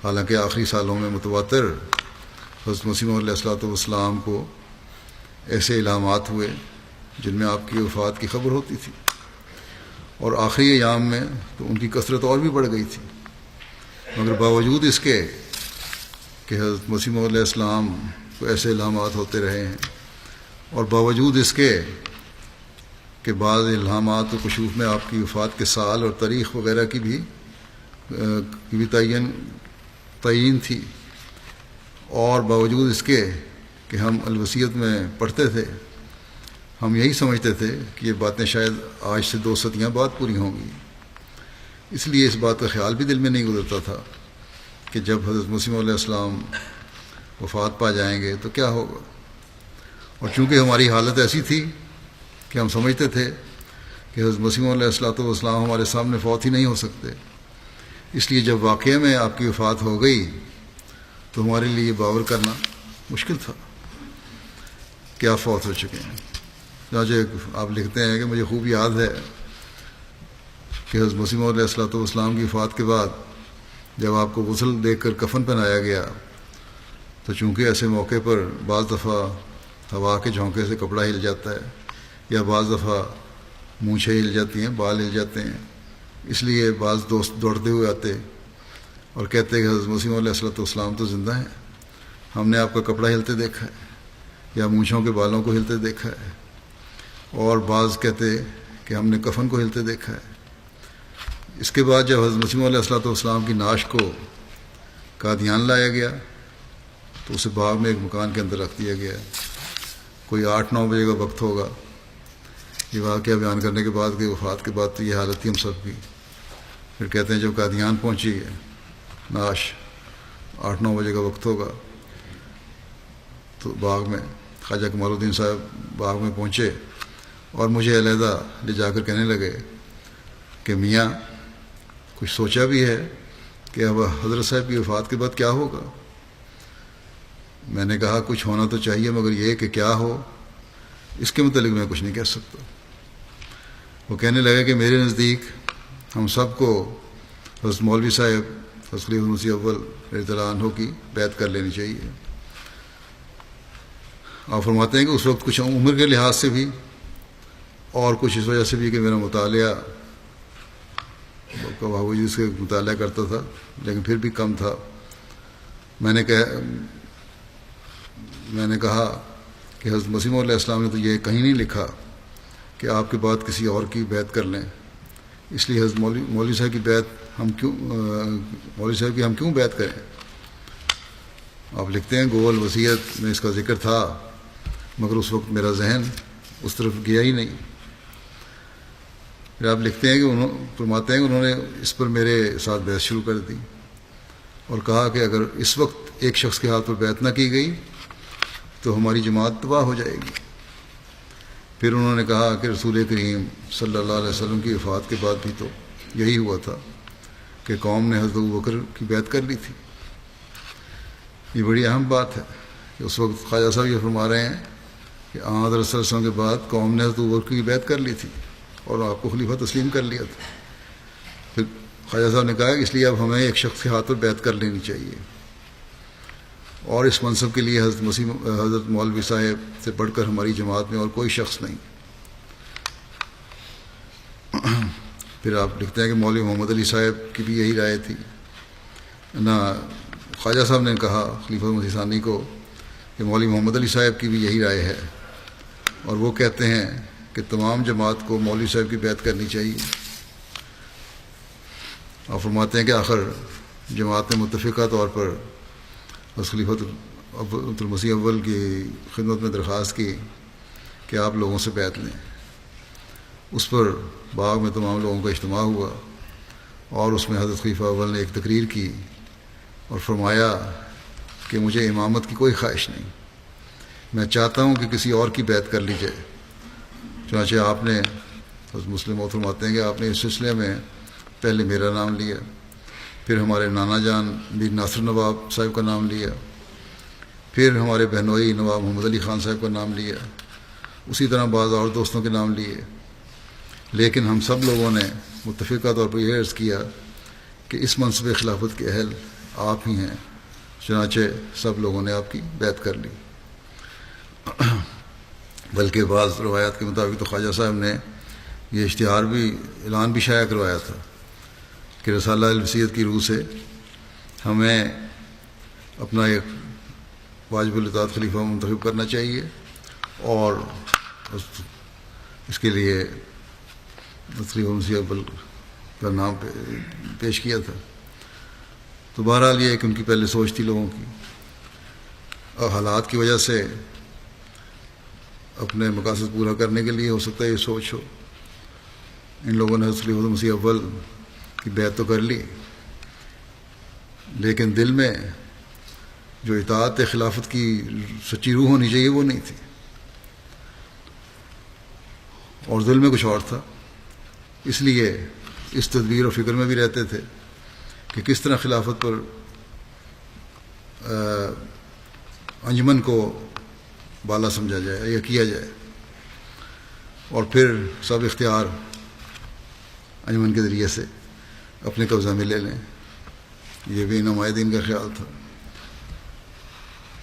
حالانکہ آخری سالوں میں متواتر حضرت مسیح علیہ السلام کو ایسے علامات ہوئے جن میں آپ کی وفات کی خبر ہوتی تھی، اور آخری ایام میں تو ان کی کثرت اور بھی بڑھ گئی تھی، مگر باوجود اس کے کہ حضرت مسیح علیہ السلام کو ایسے علامات ہوتے رہے ہیں، اور باوجود اس کے کہ بعض الہامات و کشوف میں آپ کی وفات کے سال اور تاریخ وغیرہ کی بھی تعین تھی، اور باوجود اس کے کہ ہم الوصیت میں پڑھتے تھے، ہم یہی سمجھتے تھے کہ یہ باتیں شاید آج سے 2 صدیاں بعد پوری ہوں گی، اس لیے اس بات کا خیال بھی دل میں نہیں گزرتا تھا کہ جب حضرت مسیح علیہ السلام وفات پا جائیں گے تو کیا ہوگا۔ اور چونکہ ہماری حالت ایسی تھی کہ ہم سمجھتے تھے کہ حضرت مسیح علیہ السلام ہمارے سامنے فوت ہی نہیں ہو سکتے، اس لیے جب واقعے میں آپ کی وفات ہو گئی تو ہمارے لیے یہ باور کرنا مشکل تھا کہ آپ فوت ہو چکے ہیں۔ چنانچہ آپ لکھتے ہیں کہ مجھے خوب یاد ہے کہ حضرت مسیح علیہ السلام کی وفات کے بعد جب آپ کو غسل دیکھ کر کفن پہنایا گیا تو چونکہ ایسے موقع پر بعض دفعہ ہوا کے جھونکے سے کپڑا ہل جاتا ہے یا بعض دفعہ مونچھیں ہل جاتی ہیں، بال ہل جاتے ہیں، اس لیے بعض دوست دوڑتے ہوئے آتے اور کہتے کہ حضرت مسیح علیہ السلام تو زندہ ہیں، ہم نے آپ کا کپڑا ہلتے دیکھا ہے یا مونچھوں کے بالوں کو ہلتے دیکھا ہے، اور بعض کہتے کہ ہم نے کفن کو ہلتے دیکھا ہے۔ اس کے بعد جب حضرت مسیح علیہ السلام کی نعش کو قادیان لایا گیا تو اسے باغ میں ایک مکان کے اندر رکھ دیا گیا، کوئی 8-9 بجے کا وقت ہوگا۔ یہ واقعہ بیان کرنے کے بعد کہ وفات کے بعد تو یہ حالت تھی ہم سب کی۔ پھر کہتے ہیں جب قادیان پہنچی ہے نعش 8-9 بجے کا وقت ہوگا تو باغ میں خواجہ کمال الدین صاحب باغ میں پہنچے اور مجھے علیحدہ لے جا کر کہنے لگے کہ میاں کچھ سوچا بھی ہے کہ اب حضرت صاحب کی وفات کے بعد کیا ہوگا؟ میں نے کہا کچھ ہونا تو چاہیے، مگر یہ کہ کیا ہو اس کے متعلق میں کچھ نہیں کہہ سکتا۔ وہ کہنے لگا کہ میرے نزدیک ہم سب کو حضرت مولوی صاحب حضرت خلیفۃ المسیح اول رضی اللہ عنہ کی بیعت کر لینی چاہیے۔ آپ فرماتے ہیں کہ اس وقت کچھ عمر کے لحاظ سے بھی اور کچھ اس وجہ سے بھی کہ میرا مطالعہ باوجود اس کے مطالعہ کرتا تھا لیکن پھر بھی کم تھا، میں نے کہا کہ حضرت مسیح علیہ السلام نے تو یہ کہیں نہیں لکھا کہ آپ کے بعد کسی اور کی بیعت کر لیں، اس لیے حضرت مولوی صاحب کی ہم کیوں بیعت کریں؟ آپ لکھتے ہیں گول وصیت میں اس کا ذکر تھا مگر اس وقت میرا ذہن اس طرف گیا ہی نہیں۔ پھر آپ لکھتے ہیں کہ فرماتے ہیں کہ انہوں نے اس پر میرے ساتھ بحث شروع کر دی اور کہا کہ اگر اس وقت ایک شخص کے ہاتھ پر بیعت نہ کی گئی تو ہماری جماعت تباہ ہو جائے گی۔ پھر انہوں نے کہا کہ رسول کریم صلی اللہ علیہ وسلم کی وفات کے بعد بھی تو یہی ہوا تھا کہ قوم نے حضرت ابوبکر کی بیعت کر لی تھی۔ یہ بڑی اہم بات ہے کہ اس وقت خواجہ صاحب یہ فرما رہے ہیں کہ حضرت صلی اللہ علیہ وسلم کے بعد قوم نے حضرت ابوبکر کی بیعت کر لی تھی اور آپ کو خلیفہ تسلیم کر لیا تھا۔ پھر خواجہ صاحب نے کہا کہ اس لیے اب ہمیں ایک شخص کے ہاتھ پر بیعت کر لینی چاہیے، اور اس منصب کے لیے حضرت مولوی صاحب سے بڑھ کر ہماری جماعت میں اور کوئی شخص نہیں۔ پھر آپ لکھتے ہیں کہ مولوی محمد علی صاحب کی بھی یہی رائے تھی نہ، خواجہ صاحب نے کہا خلیفہ مسیح ثانی کو کہ مولوی محمد علی صاحب کی بھی یہی رائے ہے، اور وہ کہتے ہیں کہ تمام جماعت کو مولوی صاحب کی بیعت کرنی چاہیے۔ آپ فرماتے ہیں کہ آخر جماعت نے متفقہ طور پر خلیفۃ المسیح اول کی خدمت میں درخواست کی کہ آپ لوگوں سے بیعت لیں۔ اس پر باغ میں تمام لوگوں کا اجتماع ہوا، اور اس میں حضرت خلیفہ اول نے ایک تقریر کی اور فرمایا کہ مجھے امامت کی کوئی خواہش نہیں، میں چاہتا ہوں کہ کسی اور کی بیعت کر لی جائے۔ چنانچہ آپ نے، حضرت مسلم موت فرماتے ہیں کہ آپ نے اس سلسلے میں پہلے میرا نام لیا، پھر ہمارے نانا جان میر ناصر نواب صاحب کا نام لیا، پھر ہمارے بہنوئی نواب محمد علی خان صاحب کا نام لیا، اسی طرح بعض اور دوستوں کے نام لیے، لیکن ہم سب لوگوں نے متفقہ طور پر یہ عرض کیا کہ اس منصب خلافت کے اہل آپ ہی ہیں، چنانچہ سب لوگوں نے آپ کی بیعت کر لی۔ بلکہ بعض روایات کے مطابق تو خواجہ صاحب نے یہ اشتہار بھی، اعلان بھی شائع کروایا تھا کہ رسالہ الوصیت کی روح سے ہمیں اپنا ایک واجب الاطاعت خلیفہ منتخب کرنا چاہیے، اور اس کے لیے خلیفہ مسیح اول کا نام پیش کیا تھا۔ تو بہرحال یہ کہ ان کی پہلے سوچ تھی لوگوں کی، اور حالات کی وجہ سے اپنے مقاصد پورا کرنے کے لیے ہو سکتا ہے یہ سوچ ہو، ان لوگوں نے خلیفہ مسیح اول کی بیعت تو کر لی، لیکن دل میں جو اطاعت خلافت کی سچی روح ہونی چاہیے وہ نہیں تھی، اور دل میں کچھ اور تھا۔ اس لیے اس تدبیر و فکر میں بھی رہتے تھے کہ کس طرح خلافت پر انجمن کو بالا سمجھا جائے یا کیا جائے، اور پھر سب اختیار انجمن کے ذریعے سے اپنے قبضہ میں لے لیں۔ یہ بھی نمائندین کا خیال تھا۔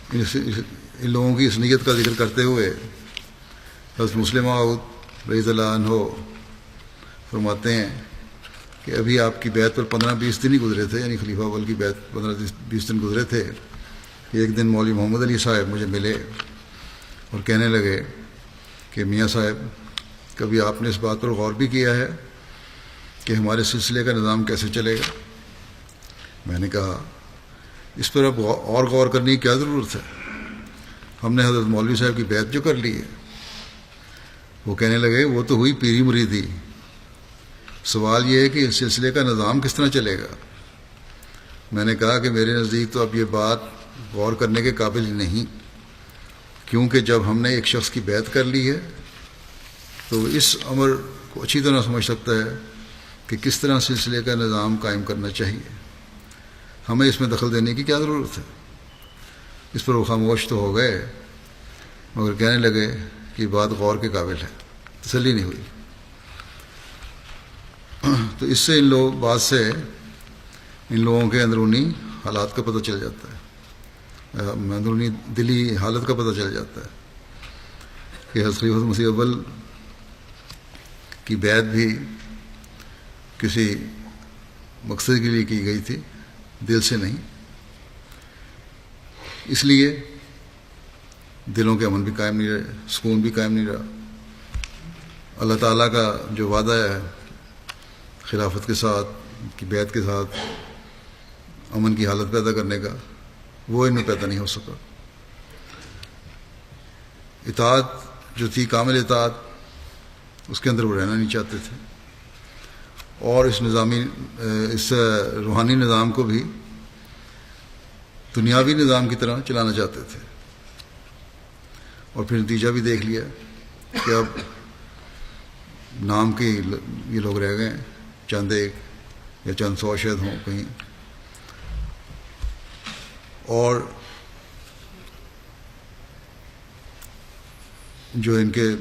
ان لوگوں کی اس نیت کا ذکر کرتے ہوئے حضرت مسلم موعود رضی اللہ عنہ فرماتے ہیں کہ ابھی آپ کی بیعت پر 15-20 دن ہی گزرے تھے، یعنی خلیفہ اول کی بیعت 15-20 دن گزرے تھے کہ ایک دن مولوی محمد علی صاحب مجھے ملے اور کہنے لگے کہ میاں صاحب، کبھی آپ نے اس بات پر غور بھی کیا ہے کہ ہمارے سلسلے کا نظام کیسے چلے گا؟ میں نے کہا اس پر اب اور غور کرنے کی کیا ضرورت ہے، ہم نے حضرت مولوی صاحب کی بیعت جو کر لی ہے۔ وہ کہنے لگے وہ تو ہوئی پیری مریدی، سوال یہ ہے کہ اس سلسلے کا نظام کس طرح چلے گا۔ میں نے کہا کہ میرے نزدیک تو اب یہ بات غور کرنے کے قابل ہی نہیں، کیونکہ جب ہم نے ایک شخص کی بیعت کر لی ہے تو اس امر کو اچھی طرح سمجھ سکتا ہے کہ کس طرح سلسلے کا نظام قائم کرنا چاہیے، ہمیں اس میں دخل دینے کی کیا ضرورت ہے۔ اس پر وہ خاموش تو ہو گئے، مگر کہنے لگے کہ یہ بات غور کے قابل ہے، تسلی نہیں ہوئی۔ تو اس سے بات سے ان لوگوں کے اندرونی حالات کا پتہ چل جاتا ہے، اندرونی دلی حالت کا پتہ چل جاتا ہے کہ حضرت خلیفہ مسیح اول کی بیعت بھی کسی مقصد کے لیے کی گئی تھی، دل سے نہیں۔ اس لیے دلوں کے امن بھی قائم نہیں رہے، سکون بھی قائم نہیں رہا۔ اللہ تعالیٰ کا جو وعدہ ہے خلافت کے ساتھ، کی بیعت کے ساتھ امن کی حالت پیدا کرنے کا، وہ ان میں پیدا نہیں ہو سکا۔ اطاعت جو تھی، کامل اطاعت، اس کے اندر وہ رہنا نہیں چاہتے تھے، اور اس روحانی نظام کو بھی دنیاوی نظام کی طرح چلانا چاہتے تھے۔ اور پھر نتیجہ بھی دیکھ لیا کہ اب نام کے یہ لوگ رہ گئے، چند ایک یا چند 100 شاید ہوں کہیں، اور جو ان کے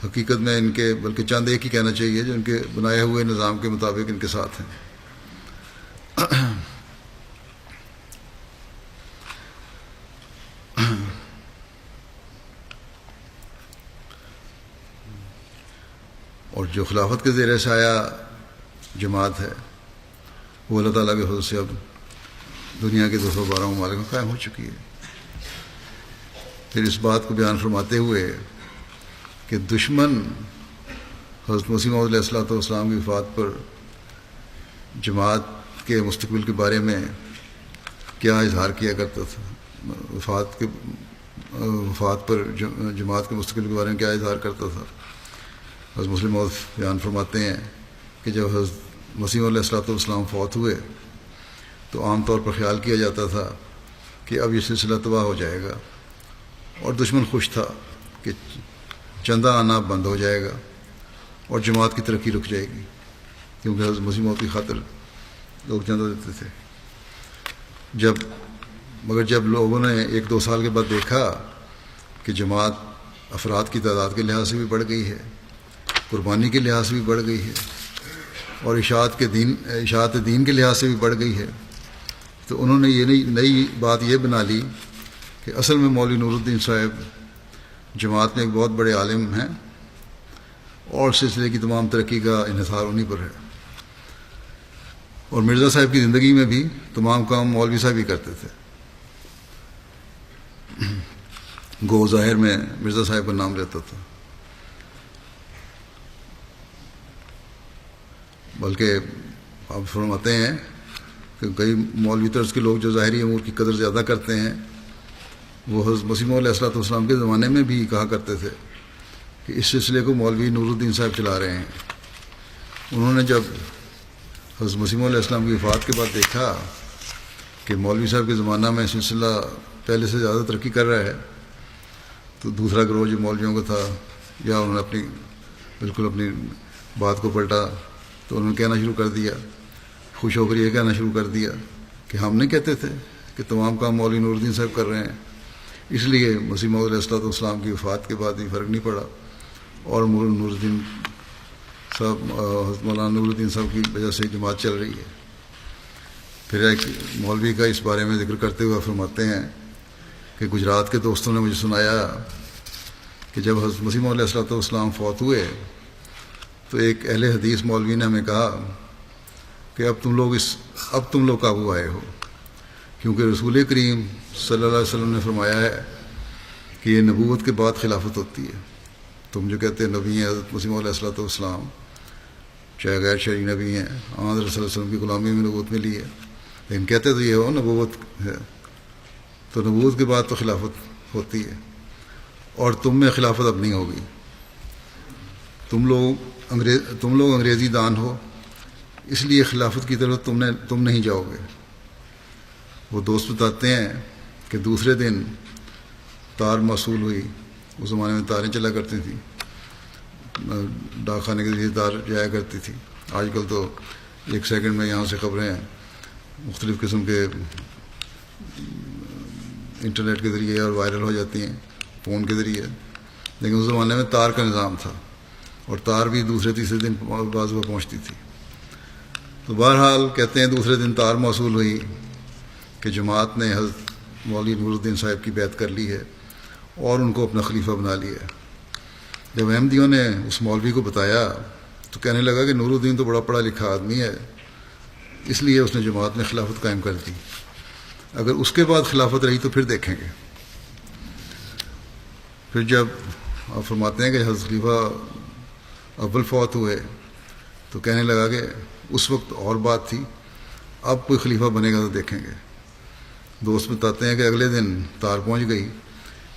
حقیقت میں ان کے بلکہ چند ایک ہی کہنا چاہیے جو ان کے بنائے ہوئے نظام کے مطابق ان کے ساتھ ہیں۔ اور جو خلافت کے زیر سایہ جماعت ہے وہ اللہ تعالیٰ کے فضل سے اب دنیا کے 212 ممالک میں قائم ہو چکی ہے۔ پھر اس بات کو بیان فرماتے ہوئے کہ دشمن حضرت مسیح موعود علیہ الصلوۃ والسلام کی وفات پر جماعت کے مستقبل کے بارے میں کیا اظہار کیا کرتا تھا، وفات پر جماعت کے مستقبل کے بارے میں کیا اظہار کرتا تھا، حضرت مسلم موعود بیان فرماتے ہیں کہ جب حضرت مسیح علیہ الصلوۃ والسلام فوت ہوئے تو عام طور پر خیال کیا جاتا تھا کہ اب یہ سلسلہ تباہ ہو جائے گا، اور دشمن خوش تھا کہ چندہ آنا بند ہو جائے گا اور جماعت کی ترقی رک جائے گی، کیونکہ حضرت مسیح موعود کی خاطر لوگ چندہ دیتے تھے۔ مگر جب لوگوں نے 1-2 سال کے بعد دیکھا کہ جماعت افراد کی تعداد کے لحاظ سے بھی بڑھ گئی ہے، قربانی کے لحاظ سے بھی بڑھ گئی ہے، اور اشاعت دین کے لحاظ سے بھی بڑھ گئی ہے، تو انہوں نے یہ نئی بات یہ بنا لی کہ اصل میں مولوی نور الدین صاحب جماعت میں ایک بہت بڑے عالم ہیں اور سلسلے کی تمام ترقی کا انحصار انہیں پر ہے، اور مرزا صاحب کی زندگی میں بھی تمام کام مولوی صاحب ہی کرتے تھے۔ گو ظاہر میں مرزا صاحب کا نام لیتا تھا، بلکہ آپ فرماتے ہیں کہ کئی مولوی طرز کے لوگ جو ظاہری امور کی قدر زیادہ کرتے ہیں وہ حضرت مسیح موعود علیہ الصلوۃ والسلام کے زمانے میں بھی کہا کرتے تھے کہ اس سلسلے کو مولوی نور الدین صاحب چلا رہے ہیں۔ انہوں نے جب حضرت مسیح موعود علیہ السلام کی وفات کے بعد دیکھا کہ مولوی صاحب کے زمانہ میں سلسلہ پہلے سے زیادہ ترقی کر رہا ہے، تو دوسرا گروہ جو مولویوں کا تھا، یا انہوں نے بالکل اپنی بات کو پلٹا، تو انہوں نے کہنا شروع کر دیا، خوش ہو کر یہ کہنا شروع کر دیا کہ ہم نہیں کہتے تھے کہ تمام کام مولوی نور الدین صاحب کر رہے ہیں۔ اس لیے مسیح موعود علیہ الصلوۃ والسلام کی وفات کے بعد بھی فرق نہیں پڑا، اور نور الدین صاحب حضرت مولانا نور الدین صاحب کی وجہ سے جماعت چل رہی ہے۔ پھر ایک مولوی کا اس بارے میں ذکر کرتے ہوئے فرماتے ہیں کہ گجرات کے دوستوں نے مجھے سنایا کہ جب حضرت مسیح موعود علیہ الصلوۃ والسلام فوت ہوئے تو ایک اہل حدیث مولوی نے ہمیں کہا کہ اب تم لوگ قابو آئے ہو، کیونکہ رسول کریم صلی اللہ علیہ وسلم نے فرمایا ہے کہ یہ نبوت کے بعد خلافت ہوتی ہے۔ تم جو کہتے ہیں نبی ہیں حضرت مسیح موعود علیہ الصلوۃ والسلام، چاہے غیر شرعی نبی ہیں، آن رسول اللہ علیہ وسلم کی غلامی میں نبوت ملی ہے، لیکن کہتے تو یہ ہو نبوت ہے، تو نبوت کے بعد تو خلافت ہوتی ہے، اور تم میں خلافت اب نہیں ہوگی۔ تم لوگ انگریزی دان ہو، اس لیے خلافت کی طرف تم نہیں جاؤ گے۔ وہ دوست بتاتے ہیں کہ دوسرے دن تار موصول ہوئی، اس زمانے میں تاریں چلا کرتی تھیں، ڈاک خانے کے ذریعے تار جایا کرتی تھی، آج کل تو 1 سیکنڈ میں یہاں سے خبریں مختلف قسم کے انٹرنیٹ کے ذریعے اور وائرل ہو جاتی ہیں فون کے ذریعے، لیکن اس زمانے میں تار کا نظام تھا، اور تار بھی دوسرے تیسرے دن بعض وہ پہنچتی تھی۔ تو بہرحال کہتے ہیں دوسرے دن تار موصول ہوئی کہ جماعت نے حضرت مولوی نور الدین صاحب کی بیعت کر لی ہے اور ان کو اپنا خلیفہ بنا لیا ہے۔ جب احمدیوں نے اس مولوی کو بتایا تو کہنے لگا کہ نور الدین تو بڑا پڑھا لکھا آدمی ہے، اس لیے اس نے جماعت میں خلافت قائم کر دی، اگر اس کے بعد خلافت رہی تو پھر دیکھیں گے۔ پھر جب آپ فرماتے ہیں کہ حضرت خلیفہ اول فوت ہوئے تو کہنے لگا کہ اس وقت اور بات تھی، اب کوئی خلیفہ بنے گا تو دیکھیں گے۔ دوست بتاتے ہیں کہ اگلے دن تار پہنچ گئی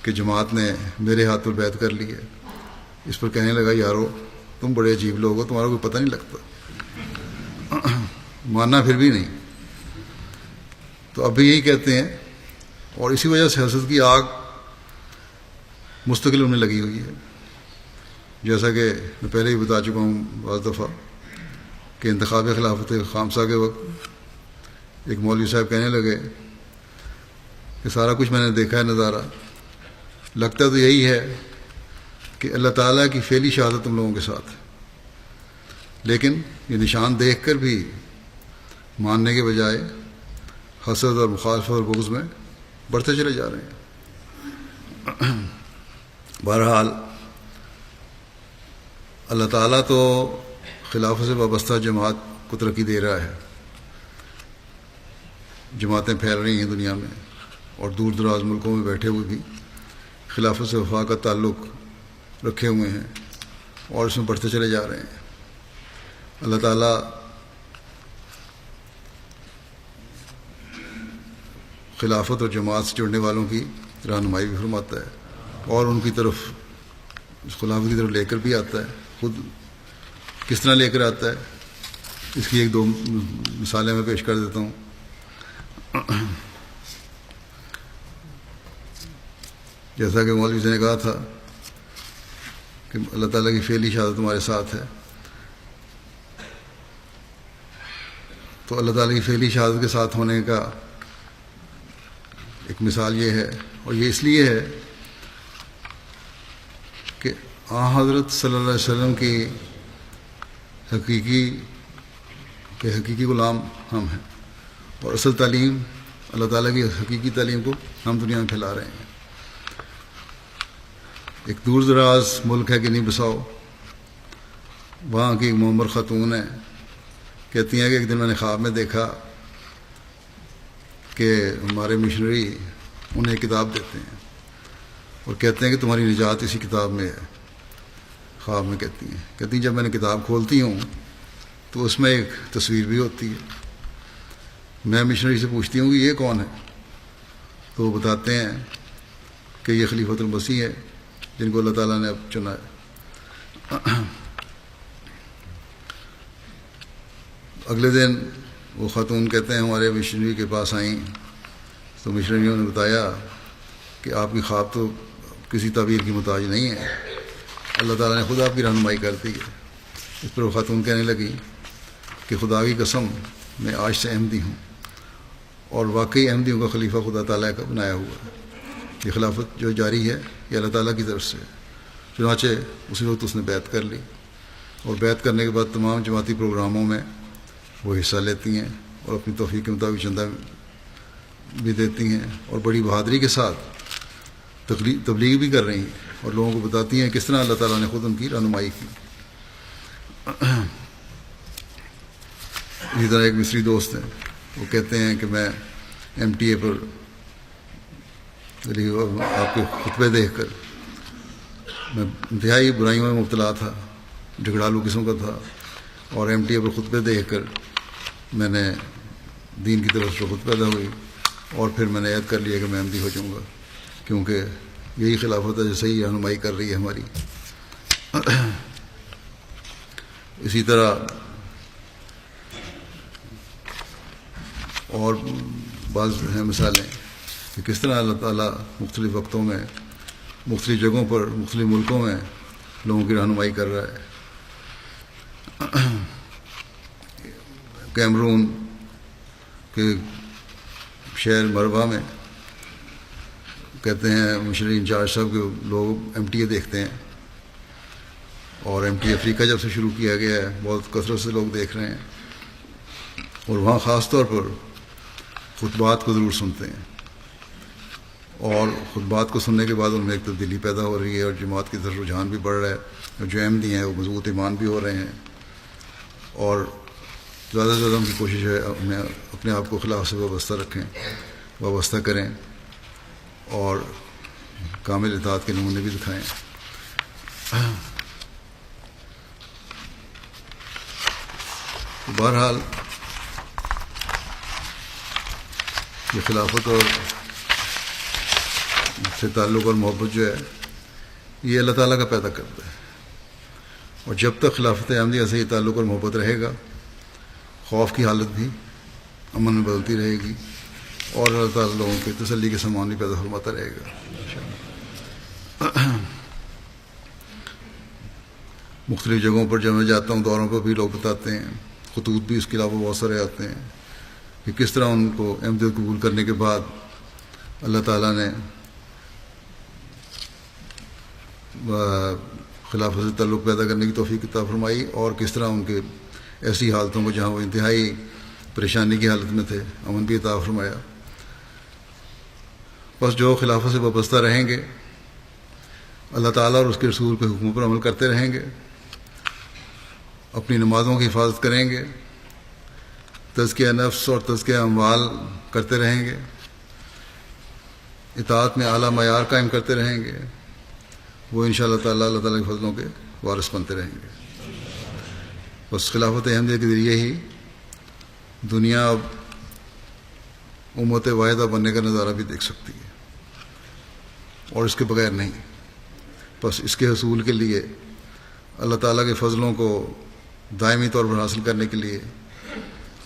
کہ جماعت نے میرے ہاتھ پر بیعت کر لی ہے۔ اس پر کہنے لگا یارو تم بڑے عجیب لوگ ہو، تمہارا کوئی پتہ نہیں لگتا، ماننا پھر بھی نہیں۔ تو اب بھی یہی کہتے ہیں، اور اسی وجہ سے حسد کی آگ مستقل انہیں لگی ہوئی ہے، جیسا کہ میں پہلے ہی بتا چکا ہوں بعض دفعہ کہ انتخاب خلافت خامسہ کے وقت ایک مولوی صاحب کہنے لگے کہ سارا کچھ میں نے دیکھا ہے نظارہ، لگتا تو یہی ہے کہ اللہ تعالیٰ کی فعلی شہادت تم لوگوں کے ساتھ ہے، لیکن یہ نشان دیکھ کر بھی ماننے کے بجائے حسد اور مخالفت اور بغض میں بڑھتے چلے جا رہے ہیں۔ بہرحال اللہ تعالیٰ تو خلافت سے وابستہ جماعت کو ترقی دے رہا ہے، جماعتیں پھیل رہی ہیں دنیا میں، اور دور دراز ملکوں میں بیٹھے ہوئے بھی خلافت سے وفا کا تعلق رکھے ہوئے ہیں اور اس میں بڑھتے چلے جا رہے ہیں۔ اللہ تعالیٰ خلافت اور جماعت سے جڑنے والوں کی رہنمائی بھی فرماتا ہے اور ان کی طرف اس خلافت کی طرف لے کر بھی آتا ہے، خود کس طرح لے کر آتا ہے، اس کی ایک دو مثالیں میں پیش کر دیتا ہوں. جیسا کہ مولوی سے نے کہا تھا کہ اللہ تعالیٰ کی فعلی شہادت تمہارے ساتھ ہے، تو اللہ تعالیٰ کی فعلی شہادت کے ساتھ ہونے کا ایک مثال یہ ہے، اور یہ اس لیے ہے کہ حضرت صلی اللہ علیہ وسلم کی حقیقی غلام ہم ہیں، اور اصل تعلیم اللہ تعالیٰ کی حقیقی تعلیم کو ہم دنیا میں پھیلا رہے ہیں. ایک دور دراز ملک ہے گنی بساؤ، وہاں کی ایک معمر خاتون ہے، کہتی ہیں کہ ایک دن میں نے خواب میں دیکھا کہ ہمارے مشنری انہیں کتاب دیتے ہیں اور کہتے ہیں کہ تمہاری نجات اسی کتاب میں ہے. خواب میں کہتی ہیں جب میں نے کتاب کھولتی ہوں تو اس میں ایک تصویر بھی ہوتی ہے. میں مشنری سے پوچھتی ہوں کہ یہ کون ہے، تو وہ بتاتے ہیں کہ یہ خلیفۃ المسیح ہے جن کو اللہ تعالیٰ نے اب چنا ہے. اگلے دن وہ خاتون کہتے ہیں ہمارے مشنری کے پاس آئیں تو مشنریوں نے بتایا کہ آپ کی خواب تو کسی تعبیر کی محتاج نہیں ہے، اللہ تعالیٰ نے خود آپ کی رہنمائی کر دی ہے. اس پر وہ خاتون کہنے لگی کہ خدا کی قسم میں آج سے احمدی ہوں، اور واقعی احمدیوں کا خلیفہ خدا تعالیٰ کا بنایا ہوا ہے. یہ خلافت جو جاری ہے یہ اللہ تعالیٰ کی طرف سے ہے. چنانچہ اسی وقت اس نے بیعت کر لی، اور بیعت کرنے کے بعد تمام جماعتی پروگراموں میں وہ حصہ لیتی ہیں اور اپنی توفیق کے مطابق چندہ بھی دیتی ہیں، اور بڑی بہادری کے ساتھ تبلیغ بھی کر رہی ہیں اور لوگوں کو بتاتی ہیں کس طرح اللہ تعالیٰ نے خود ان کی رہنمائی کی. اسی طرح ایک مصری دوست ہیں، وہ کہتے ہیں کہ میں MTA پر آپ کے خطبے دیکھ کر میں انتہائی برائیوں میں مبتلا تھا، جھگڑالو قسم کا تھا، اور MTA پر خطبے دیکھ کر میں نے دین کی طرف سے خود پیدا ہوئی، اور پھر میں نے عہد کر لیا کہ میں احمدی ہو جاؤں گا، کیونکہ یہی خلافت ہے جو صحیح رہنمائی کر رہی ہے ہماری. اسی طرح اور بعض ہیں مثالیں کہ کس طرح اللہ تعالیٰ مختلف وقتوں میں مختلف جگہوں پر مختلف ملکوں میں لوگوں کی رہنمائی کر رہا ہے. کیمرون کے شہر مروا میں کہتے ہیں مشنری انچارج صاحب کے لوگ MTA دیکھتے ہیں، اور MTA افریقہ جب سے شروع کیا گیا ہے بہت کثرت سے لوگ دیکھ رہے ہیں، اور وہاں خاص طور پر خطبات کو ضرور سنتے ہیں، اور خطبات کو سننے کے بعد ان میں ایک تبدیلی پیدا ہو رہی ہے، اور جماعت کی طرف رجحان بھی بڑھ رہا ہے، اور جو احمدی ہیں وہ مضبوط ایمان بھی ہو رہے ہیں، اور زیادہ سے زیادہ ان کی کوشش ہے اپنے آپ کو خلاف سے وابستہ رکھیں، وابستہ کریں، اور کامل اطاعت کے نمونے بھی دکھائیں. بہرحال یہ خلافت اور سے تعلق اور محبت جو ہے یہ اللہ تعالیٰ کا پیدا کرتا ہے، اور جب تک خلافت احمدیہ سے یہ تعلق اور محبت رہے گا، خوف کی حالت بھی امن میں بدلتی رہے گی، اور اللہ تعالیٰ لوگوں کے تسلی کے سامان بھی پیدا فرماتا رہے گا. مختلف جگہوں پر جب میں جاتا ہوں دوروں پر بھی لوگ بتاتے ہیں، خطوط بھی اس کے علاوہ بہت سارے آتے ہیں کہ کس طرح ان کو احمدیت قبول کرنے کے بعد اللہ تعالیٰ نے خلافت سے تعلق پیدا کرنے کی توفیق عطا فرمائی، اور کس طرح ان کے ایسی حالتوں کو جہاں وہ انتہائی پریشانی کی حالت میں تھے امن بھی عطا فرمایا. بس جو خلافت سے وابستہ رہیں گے، اللہ تعالیٰ اور اس کے رسول کے حکموں پر عمل کرتے رہیں گے، اپنی نمازوں کی حفاظت کریں گے، تزکیہ نفس اور تزکیہ اموال کرتے رہیں گے، اطاعت میں اعلیٰ معیار قائم کرتے رہیں گے، وہ انشاءاللہ تعالیٰ اللہ تعالیٰ کے فضلوں کے وارث بنتے رہیں گے. بس خلافت احمدیہ کے ذریعے ہی دنیا اب امت واحدہ بننے کا نظارہ بھی دیکھ سکتی ہے، اور اس کے بغیر نہیں. بس اس کے حصول کے لیے اللہ تعالیٰ کے فضلوں کو دائمی طور پر حاصل کرنے کے لیے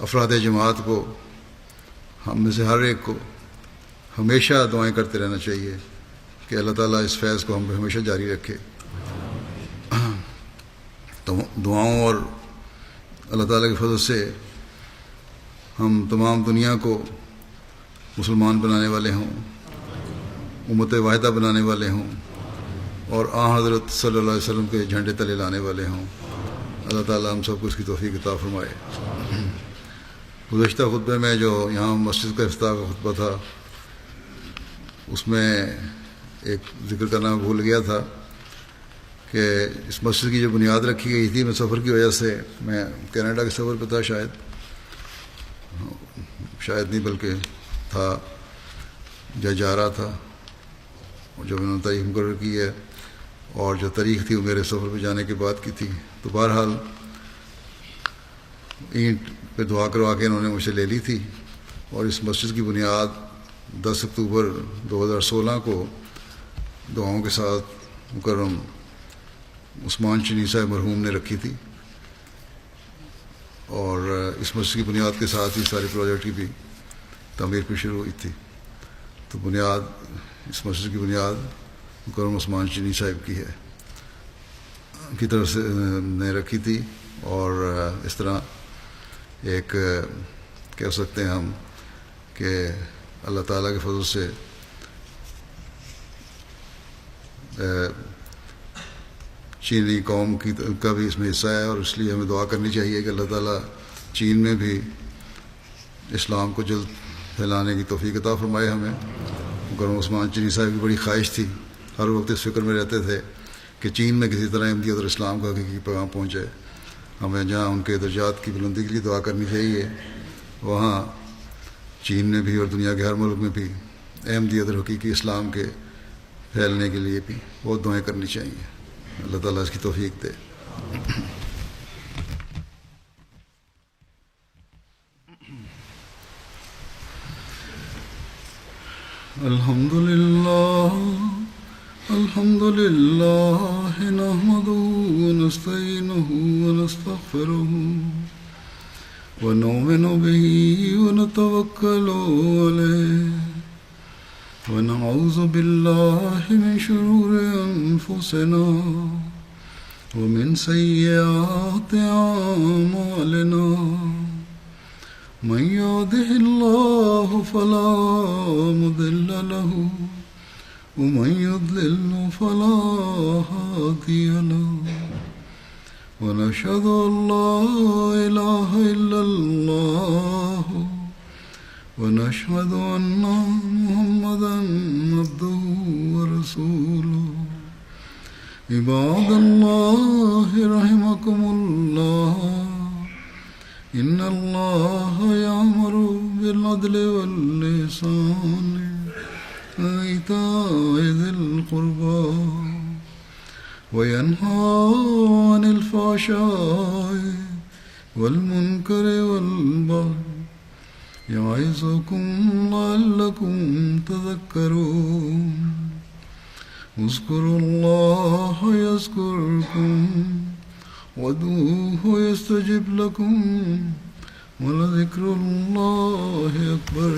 افراد جماعت کو، ہم میں سے ہر ایک کو ہمیشہ دعائیں کرتے رہنا چاہیے کہ اللہ تعالیٰ اس فیض کو ہم پہ ہمیشہ جاری رکھے. تو دعاؤں اور اللہ تعالیٰ کے فضل سے ہم تمام دنیا کو مسلمان بنانے والے ہوں، امت واحدہ بنانے والے ہوں، اور حضرت صلی اللہ علیہ وسلم کے جھنڈے تلے لانے والے ہوں. اللہ تعالیٰ ہم سب کو اس کی توفیق عطا فرمائے. گزشتہ خطبے میں جو یہاں مسجد کا افتتاح کا خطبہ تھا، اس میں ایک ذکر کرنا بھول گیا تھا کہ اس مسجد کی جو بنیاد رکھی گئی تھی، میں سفر کی وجہ سے، میں کینیڈا کے سفر پہ تھا، شاید نہیں بلکہ تھا، جا رہا تھا، جو انہوں نے تاریخ مقرر کی ہے، اور جو تاریخ تھی وہ میرے سفر پہ جانے کے بعد کی تھی. تو بہرحال اینٹ پہ دعا کروا کے انہوں نے مجھ سے لے لی تھی، اور اس مسجد کی بنیاد 10 اکتوبر 2016 کو دعاؤں کے ساتھ مکرم عثمان چینی صاحب مرحوم نے رکھی تھی، اور اس مسجد کی بنیاد کے ساتھ ہی سارے پروجیکٹ کی بھی تعمیر پہ شروع ہوئی تھی. تو بنیاد، اس مسجد کی بنیاد مکرم عثمان چینی صاحب کی ہے، کی طرف سے نے رکھی تھی. اور اس طرح ایک کہہ سکتے ہیں ہم کہ اللہ تعالیٰ کے فضل سے چینی قوم کا بھی اس میں حصہ ہے، اور اس لیے ہمیں دعا کرنی چاہیے کہ اللہ تعالیٰ چین میں بھی اسلام کو جلد پھیلانے کی توفیق عطا فرمائے ہمیں. مکرم عثمان چینی صاحب کی بڑی خواہش تھی، ہر وقت اس فکر میں رہتے تھے کہ چین میں کسی طرح احمدیت اور اسلام کا حقیقی پیغام پہنچے. ہمیں جہاں ان کے درجات کی بلندی کے لیے دعا کرنی چاہیے، وہاں چین میں بھی اور دنیا کے ہر ملک میں بھی احمدیت اور حقیقی اسلام کے پھیلنے کے لیے بھی بہت دعائیں کرنی چاہیے. اللہ تعالیٰ اس کی توفیق دے. الحمد لله نحمده ونستعينه ونستغفره ونؤمن به ونتوكل عليه ونعوذ بالله من شرور أنفسنا ومن سيئات أعمالنا. من يهده الله فلا مضل له ومن يضلل فلا هادي له. ونشهد أن لا إله إلا الله ونشهد أن محمدا عبده ورسوله. عباد الله رحمكم الله، إن الله يأمر بالعدل والإحسان وإيتاء ذي القربى وينهى عن الفحشاء والمنكر والبغي يعظكم لعلكم تذكرون. اذكروا الله يذكركم وادعوه يستجب لكم ولذكر الله أكبر.